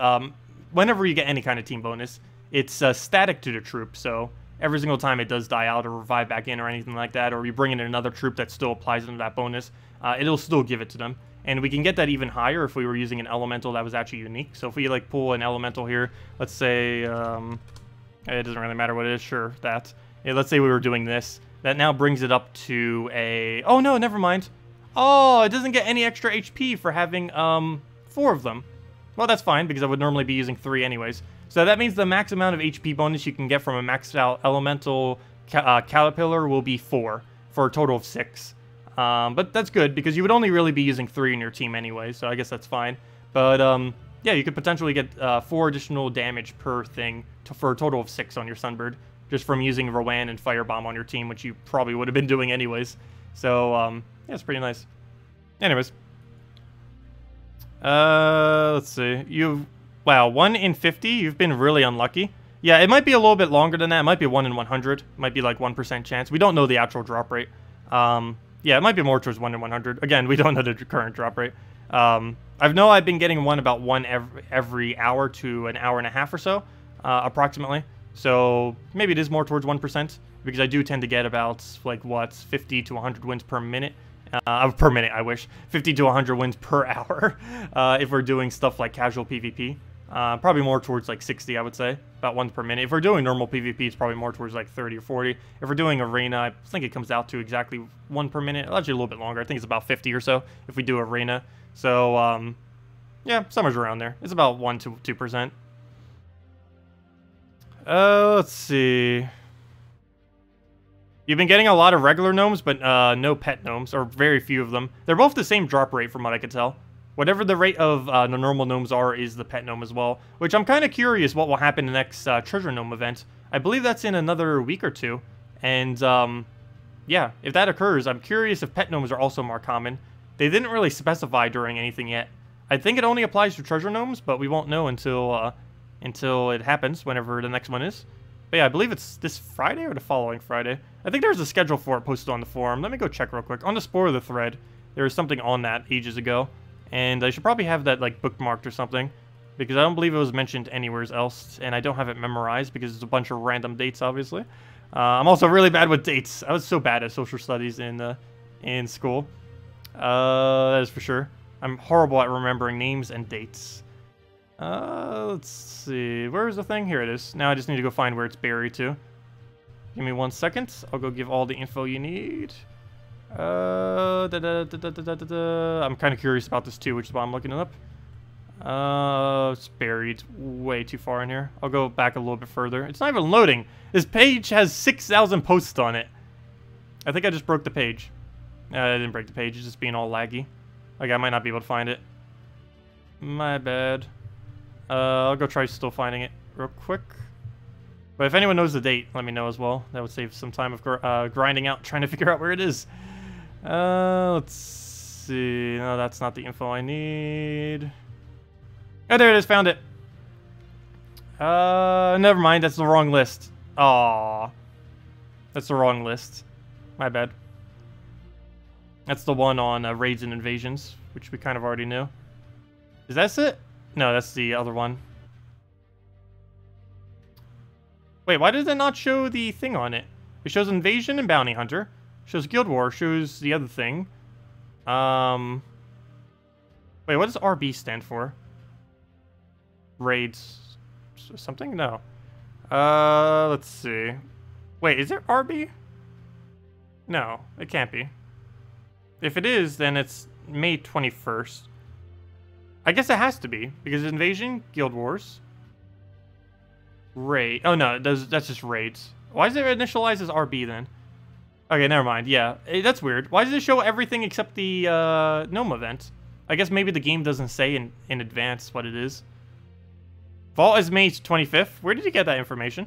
whenever you get any kind of team bonus. It's static to the troop, so every single time it does die out or revive back in or anything like that, or you bring in another troop that still applies into that bonus, it'll still give it to them. And we can get that even higher if we were using an elemental that was actually unique. So if we like pull an elemental here, let's say, it doesn't really matter what it is, sure, that. Yeah, let's say we were doing this. That now brings it up to a, oh no, never mind. Oh, it doesn't get any extra HP for having 4 of them. Well, that's fine, because I would normally be using 3 anyways. So that means the max amount of HP bonus you can get from a maxed out elemental caterpillar will be 4, for a total of 6. But that's good, because you would only really be using 3 in your team anyway, so I guess that's fine. But, yeah, you could potentially get 4 additional damage per thing for a total of 6 on your Sunbird, just from using Rowan and Firebomb on your team, which you probably would have been doing anyways. So, yeah, it's pretty nice. Anyways. Let's see. Wow, 1 in 50? You've been really unlucky. Yeah, it might be a little bit longer than that. It might be 1 in 100. Might be like 1% chance. We don't know the actual drop rate. Yeah, it might be more towards 1 in 100. Again, we don't know the current drop rate. I've been getting about one every hour to an hour and a half or so, approximately. So maybe it is more towards 1%, because I do tend to get about, like, 50 to 100 wins per minute. Per minute, I wish. 50 to 100 wins per hour, if we're doing stuff like casual PvP. Probably more towards, like, 60, I would say. About 1 per minute. If we're doing normal PvP, it's probably more towards, like, 30 or 40. If we're doing Arena, I think it comes out to exactly 1 per minute. Actually, a little bit longer. I think it's about 50 or so if we do Arena. So, yeah, somewhere around there. It's about 1 to 2%. Let's see. You've been getting a lot of regular gnomes, but no pet gnomes, or very few of them. They're both the same drop rate from what I could tell. Whatever the rate of the normal gnomes are is the pet gnome as well, which I'm kind of curious what will happen in the next treasure gnome event. I believe that's in another week or 2, and yeah, if that occurs, I'm curious if pet gnomes are also more common. They didn't really specify during anything yet. I think it only applies to treasure gnomes, but we won't know until it happens, whenever the next one is. But yeah, I believe it's this Friday or the following Friday. I think there's a schedule for it posted on the forum. Let me go check real quick. On the spoiler thread, there was something on that ages ago. And I should probably have that, like, bookmarked or something, because I don't believe it was mentioned anywhere else, and I don't have it memorized because it's a bunch of random dates, obviously. I'm also really bad with dates. I was so bad at social studies in school. That is for sure. I'm horrible at remembering names and dates. Let's see. Where is the thing? Here it is. Now I just need to go find where it's buried to. Give me 1 second. I'll go give all the info you need. I'm kind of curious about this too, which is why I'm looking it up. It's buried way too far in here. I'll go back a little bit further. It's not even loading. This page has 6,000 posts on it. I think I just broke the page. I didn't break the page. It's just being all laggy. Like, I might not be able to find it. My bad. I'll go try still finding it real quick. But if anyone knows the date, let me know as well. That would save some time of grinding out, trying to figure out where it is. Let's see. No, that's not the info I need. Oh, there it is. Found it. Never mind. That's the wrong list. Aww. That's the wrong list. My bad. That's the one on raids and invasions, which we kind of already knew. Is that it? No, that's the other one. Wait, why does it not show the thing on it? It shows invasion and bounty hunter. Shows Guild War, shows the other thing. Wait, what does RB stand for? Raids. Something? No. Let's see. Wait, is it RB? No, it can't be. If it is, then it's May 21st. I guess it has to be, because Invasion, Guild Wars. Raid. Oh, no, that's just raids. Why is it initialized as RB, then? Okay, never mind. Yeah, that's weird. Why does it show everything except the Gnome event? I guess maybe the game doesn't say in advance what it is. Vault is May 25th. Where did you get that information?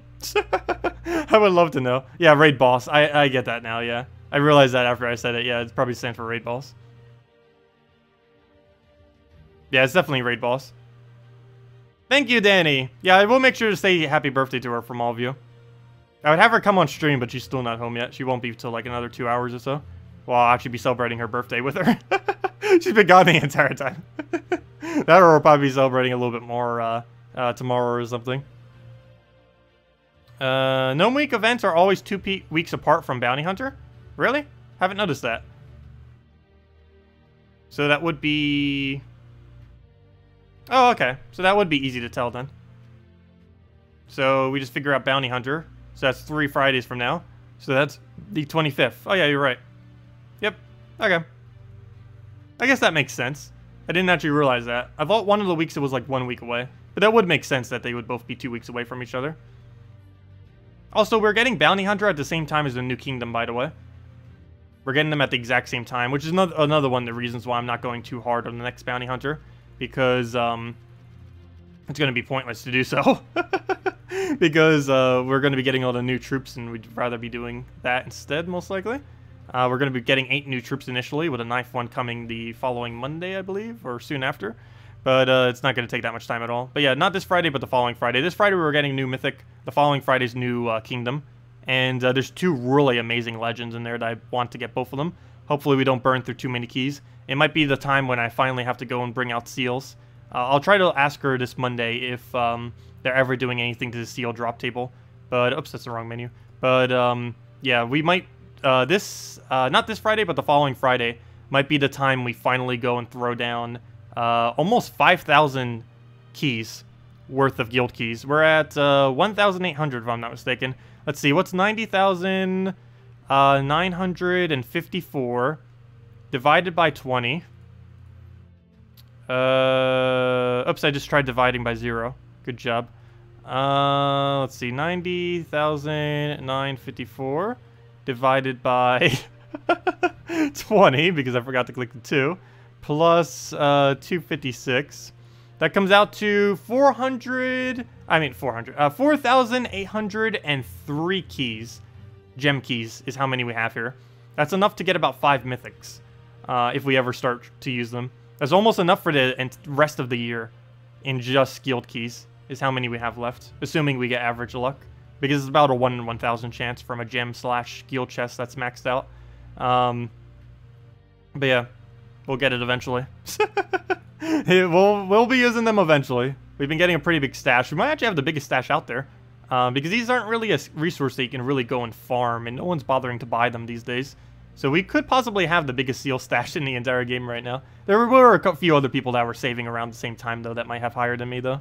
I would love to know. Yeah, raid boss. I get that now, yeah. I realized that after I said it. Yeah, it's probably stands for raid boss. Yeah, it's definitely raid boss. Thank you, Danny. Yeah, I will make sure to say happy birthday to her from all of you. I would have her come on stream, but she's still not home yet. She won't be till like another 2 hours or so. Well, I'll actually be celebrating her birthday with her. She's been gone the entire time. That or we'll probably be celebrating a little bit more tomorrow or something. Gnome Week events are always 2 weeks apart from Bounty Hunter? Really? Haven't noticed that. So that would be... Oh, okay. So that would be easy to tell then. So we just figure out Bounty Hunter. So that's 3 Fridays from now. So that's the 25th. Oh yeah, you're right. Yep. Okay. I guess that makes sense. I didn't actually realize that. I thought one of the weeks it was like 1 week away. But that would make sense that they would both be 2 weeks away from each other. Also, we're getting Bounty Hunter at the same time as the New Kingdom, by the way. We're getting them at the exact same time, which is another one of the reasons why I'm not going too hard on the next Bounty Hunter. Because, it's going to be pointless to do so. Because, we're going to be getting all the new troops, and we'd rather be doing that instead, most likely. We're going to be getting 8 new troops initially, with a 9th one coming the following Monday, I believe, or soon after. But it's not going to take that much time at all. But yeah, not this Friday, but the following Friday. This Friday, we're getting new Mythic. The following Friday's new Kingdom. And there's 2 really amazing legends in there that I want to get both of them. Hopefully we don't burn through too many keys. It might be the time when I finally have to go and bring out seals. I'll try to ask her this Monday if they're ever doing anything to the seal drop table. But, oops, that's the wrong menu. But, yeah, we might, not this Friday, but the following Friday might be the time we finally go and throw down almost 5,000 keys worth of guild keys. We're at 1,800 if I'm not mistaken. Let's see, what's 90,954 divided by 20? Oops, I just tried dividing by 0. Good job. Let's see, 90,954 divided by 20, because I forgot to click the 2, plus 256. That comes out to 4,803 keys. Gem keys is how many we have here. That's enough to get about 5 mythics, if we ever start to use them. That's almost enough for the rest of the year in just guild keys, is how many we have left, assuming we get average luck. Because it's about a 1 in 1,000 chance from a gem/guild chest that's maxed out. But yeah, we'll get it eventually. We'll be using them eventually. We've been getting a pretty big stash. We might actually have the biggest stash out there. Because these aren't really a resource that you can really go and farm, and no one's bothering to buy them these days. So we could possibly have the biggest seal stash in the entire game right now. There were a few other people that were saving around the same time, though, that might have higher than me, though.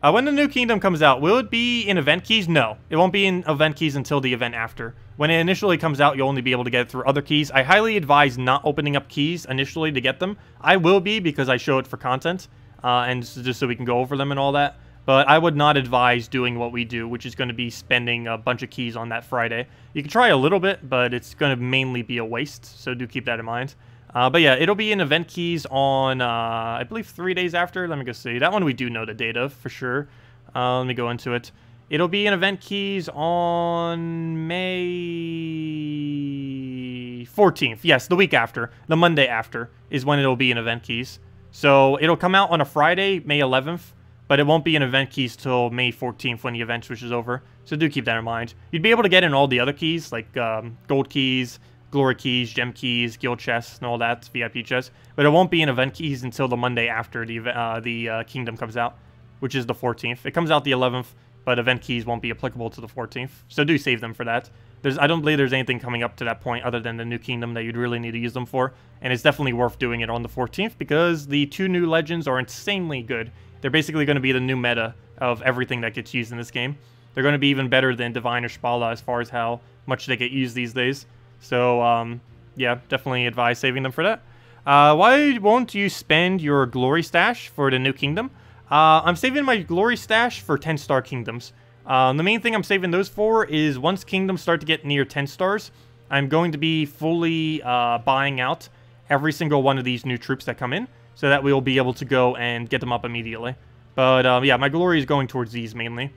When the new kingdom comes out, will it be in event keys? No, it won't be in event keys until the event after. When it initially comes out, you'll only be able to get it through other keys. I highly advise not opening up keys initially to get them. I will be, because I show it for content, and just so we can go over them and all that. But I would not advise doing what we do, which is going to be spending a bunch of keys on that Friday. You can try a little bit, but it's going to mainly be a waste, so do keep that in mind. But yeah, it'll be in event keys on, I believe, 3 days after. Let me go see. That one we do know the date of, for sure. Let me go into it. It'll be in event keys on May 14th. Yes, the week after. The Monday after is when it'll be in event keys. So it'll come out on a Friday, May 11th. But it won't be in event keys till May 14th when the event switches over. So do keep that in mind. You'd be able to get in all the other keys, like gold keys, glory keys, gem keys, guild chests, and all that, VIP chests. But it won't be in event keys until the Monday after the kingdom comes out, which is the 14th. It comes out the 11th, but event keys won't be applicable to the 14th. So do save them for that. I don't believe there's anything coming up to that point other than the new kingdom that you'd really need to use them for. And it's definitely worth doing it on the 14th because the 2 new legends are insanely good. They're basically going to be the new meta of everything that gets used in this game. They're going to be even better than Divine or Spala as far as how much they get used these days. So, yeah, definitely advise saving them for that. Why won't you spend your glory stash for the new kingdom? I'm saving my glory stash for 10-star kingdoms. The main thing I'm saving those for is once kingdoms start to get near 10 stars, I'm going to be fully buying out every single one of these new troops that come in, so that we'll be able to go and get them up immediately. But, yeah, my glory is going towards these mainly.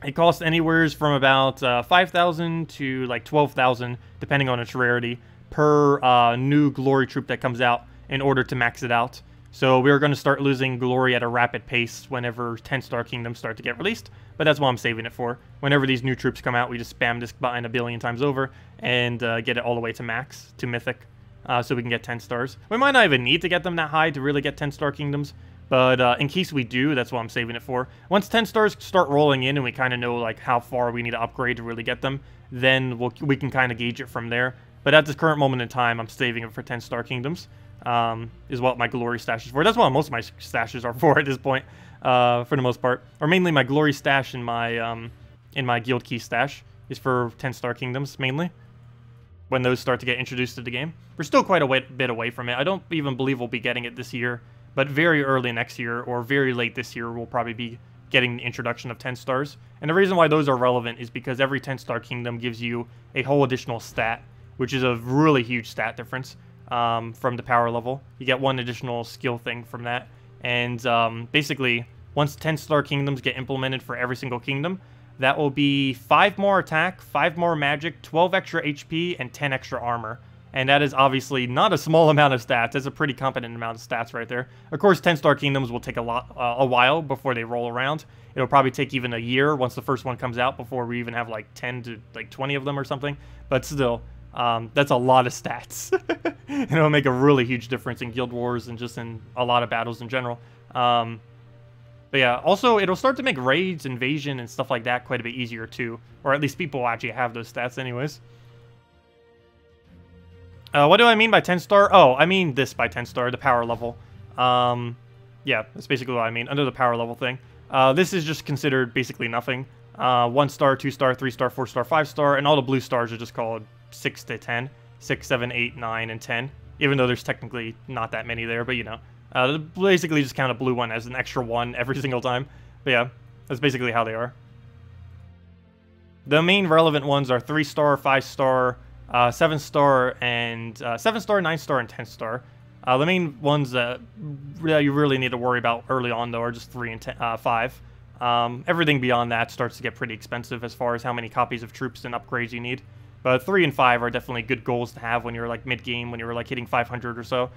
It costs anywhere from about 5,000 to, like, 12,000, depending on its rarity, per new glory troop that comes out in order to max it out. So we're going to start losing glory at a rapid pace whenever 10-star kingdoms start to get released, but that's what I'm saving it for. Whenever these new troops come out, we just spam this button a billion times over and get it all the way to max, to mythic. So we can get 10 stars. We might not even need to get them that high to really get 10-star kingdoms, but in case we do, that's what I'm saving it for. Once 10 stars start rolling in and we kind of know like how far we need to upgrade to really get them, then we can kind of gauge it from there. But at this current moment in time, I'm saving it for 10-star kingdoms. is what my glory stash is for. That's what most of my stashes are for at this point, for the most part. Or mainly my glory stash and my guild key stash is for 10-star kingdoms, mainly. When those start to get introduced to the game. We're still quite a bit away from it. I don't even believe we'll be getting it this year, but very early next year or very late this year, we'll probably be getting the introduction of 10 stars. And the reason why those are relevant is because every 10-star kingdom gives you a whole additional stat, which is a really huge stat difference from the power level. You get one additional skill thing from that. And basically, once 10-star kingdoms get implemented for every single kingdom, that will be 5 more attack, 5 more magic, 12 extra HP, and 10 extra armor. And that is obviously not a small amount of stats. That's a pretty competent amount of stats right there. Of course, 10-star kingdoms will take a while before they roll around. It'll probably take even a year once the first one comes out before we even have like 10 to like 20 of them or something. But still, that's a lot of stats. And it'll make a really huge difference in Guild Wars and just in a lot of battles in general. But yeah, also, it'll start to make raids, invasion, and stuff like that quite a bit easier, too. Or at least people will actually have those stats anyways. What do I mean by 10-star? Oh, I mean this by 10-star, the power level. Yeah, that's basically what I mean, under the power level thing. This is just considered basically nothing. 1-star, 2-star, 3-star, 4-star, 5-star, and all the blue stars are just called 6 to 10. 6, 7, 8, 9, and 10. Even though there's technically not that many there, but you know. Basically just count a blue one as an extra 1 every single time. But yeah, that's basically how they are. The main relevant ones are 3-star, 5-star, 7-star, and 7-star, 9-star, and 10-star. The main ones that you really need to worry about early on, though, are just 3 and 5. Everything beyond that starts to get pretty expensive as far as how many copies of troops and upgrades you need. But 3 and 5 are definitely good goals to have when you're like mid-game, when you're like hitting 500 or so.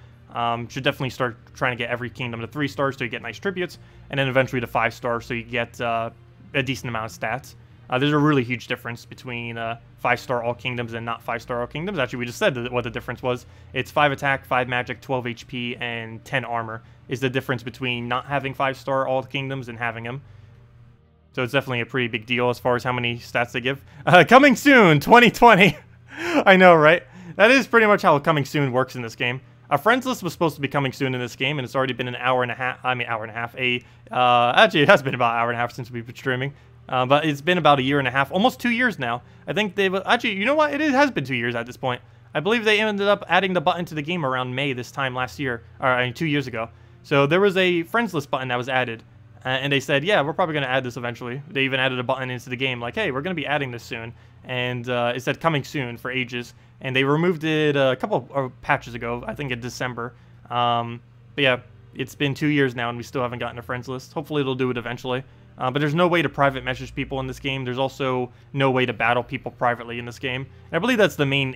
Should definitely start trying to get every kingdom to 3 stars so you get nice tributes, and then eventually to 5 stars so you get a decent amount of stats. There's a really huge difference between 5-star all kingdoms and not 5-star all kingdoms. Actually, we just said what the difference was. It's 5 attack, 5 magic, 12 HP, and 10 armor is the difference between not having 5-star all kingdoms and having them. So it's definitely a pretty big deal as far as how many stats they give. Coming soon, 2020. I know, right? That is pretty much how coming soon works in this game. A friends list was supposed to be coming soon in this game, and it's already been an hour and a half. I mean, hour and a half. Actually, it has been about an hour and a half since we've been streaming. But it's been about a year and a half, almost 2 years now. I think they've... Actually, you know what? It has been 2 years at this point. I believe they ended up adding the button to the game around May this time last year. Or, I mean, 2 years ago. So there was a friends list button that was added. And they said, yeah, we're probably going to add this eventually. They even added a button into the game like, hey, we're going to be adding this soon. And it said coming soon for ages. And they removed it a couple of patches ago, I think in December. But yeah, it's been 2 years now and we still haven't gotten a friends list. Hopefully it'll do it eventually. But there's no way to private message people in this game. There's also no way to battle people privately in this game. And I believe that's the main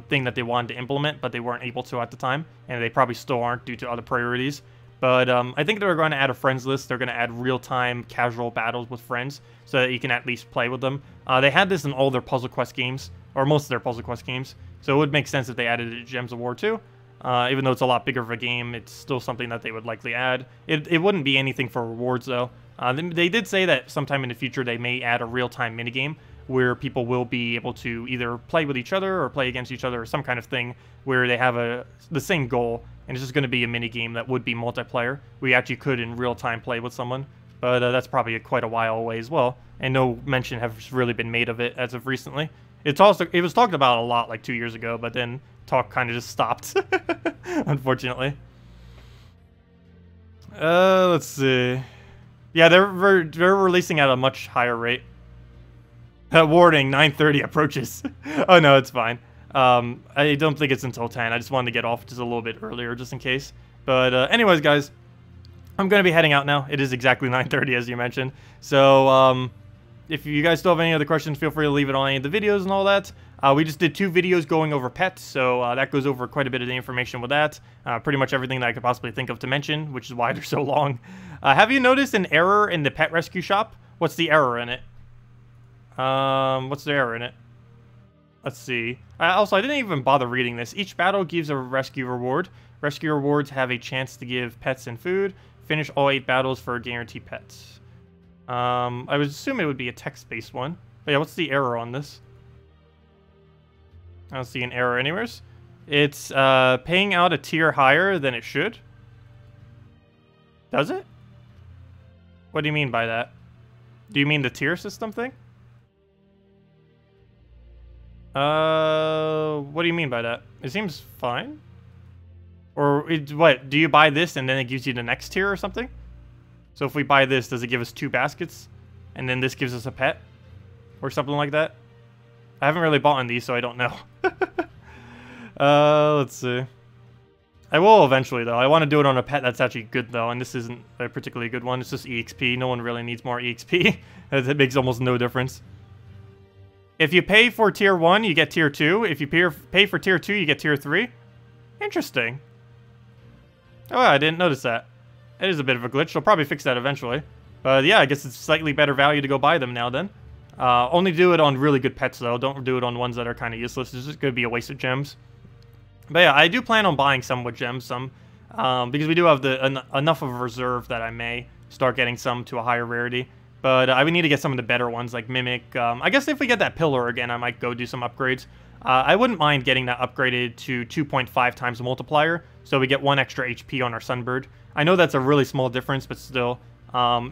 thing that they wanted to implement, but they weren't able to at the time. And they probably still aren't due to other priorities. But I think they're going to add a friends list. They're going to add real-time casual battles with friends so that you can at least play with them. They had this in all their Puzzle Quest games, or most of their Puzzle Quest games. So it would make sense if they added it to Gems of War too. Even though it's a lot bigger of a game, it's still something that they would likely add. It wouldn't be anything for rewards, though. They did say that sometime in the future they may add a real-time minigame where people will be able to either play with each other or play against each other or some kind of thing where they have the same goal, and it's just going to be a minigame that would be multiplayer. We actually could in real-time play with someone, but that's probably quite a while away as well, and no mention has really been made of it as of recently. It was talked about a lot like 2 years ago, but then talk kind of just stopped, unfortunately. Let's see. Yeah, they're releasing at a much higher rate. Warning, 9:30 approaches. Oh no, it's fine. I don't think it's until 10. I just wanted to get off just a little bit earlier, just in case. But anyways, guys, I'm going to be heading out now. It is exactly 9:30, as you mentioned. So if you guys still have any other questions, feel free to leave it on any of the videos and all that. We just did 2 videos going over pets, so that goes over quite a bit of the information with that. Pretty much everything that I could possibly think of to mention, which is why they're so long. Have you noticed an error in the pet rescue shop? What's the error in it? What's the error in it? Let's see. Also, I didn't even bother reading this. Each battle gives a rescue reward. Rescue rewards have a chance to give pets and food. Finish all 8 battles for guaranteed pets. I would assume it would be a text-based one. But yeah, what's the error on this? I don't see an error anywhere. It's paying out a tier higher than it should. Does it? What do you mean by that? Do you mean the tier system thing? What do you mean by that? It seems fine. Or what? Do you buy this and then it gives you the next tier or something? So if we buy this, does it give us 2 baskets? And then this gives us a pet? Or something like that? I haven't really bought on these, so I don't know. Let's see. I will eventually, though. I want to do it on a pet that's actually good, though, and this isn't a particularly good one. It's just EXP. No one really needs more EXP. It makes almost no difference. If you pay for tier 1, you get tier 2. If you pay for tier 2, you get tier 3. Interesting. Oh, I didn't notice that. It is a bit of a glitch. They'll probably fix that eventually. But yeah, I guess it's slightly better value to go buy them now then. Only do it on really good pets, though. Don't do it on ones that are kind of useless. It's just going to be a waste of gems. But yeah, I do plan on buying some with gems, because we do have enough of a reserve that I may start getting some to a higher rarity. But I would need to get some of the better ones, like Mimic. I guess if we get that Pillar again, I might go do some upgrades. I wouldn't mind getting that upgraded to 2.5 times the multiplier, so we get 1 extra HP on our Sunbird. I know that's a really small difference, but still,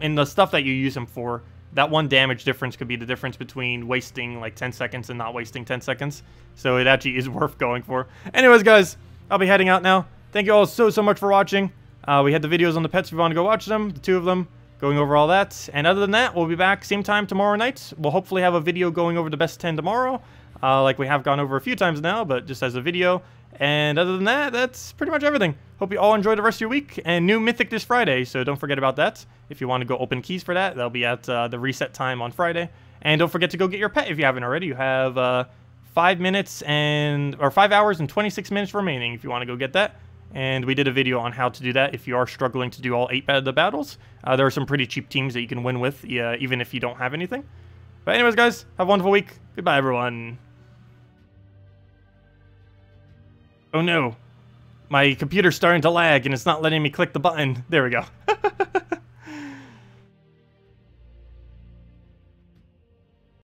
in the stuff that you use them for, that 1 damage difference could be the difference between wasting like 10 seconds and not wasting 10 seconds. So it actually is worth going for. Anyways, guys, I'll be heading out now. Thank you all so much for watching. We had the videos on the pets if you want to go watch them, the 2 of them, going over all that. And other than that, we'll be back same time tomorrow night. We'll hopefully have a video going over the best 10 tomorrow, like we have gone over a few times now, but just as a video. And other than that, that's pretty much everything. Hope you all enjoy the rest of your week. And new Mythic this Friday, so don't forget about that. If you want to go open keys for that, they'll be at the reset time on Friday. And don't forget to go get your pet if you haven't already. You have 5 hours and 26 minutes remaining if you want to go get that. And we did a video on how to do that if you are struggling to do all 8 of the battles. There are some pretty cheap teams that you can win with, even if you don't have anything. But anyways, guys, have a wonderful week. Goodbye, everyone. Oh no, my computer's starting to lag and it's not letting me click the button. There we go.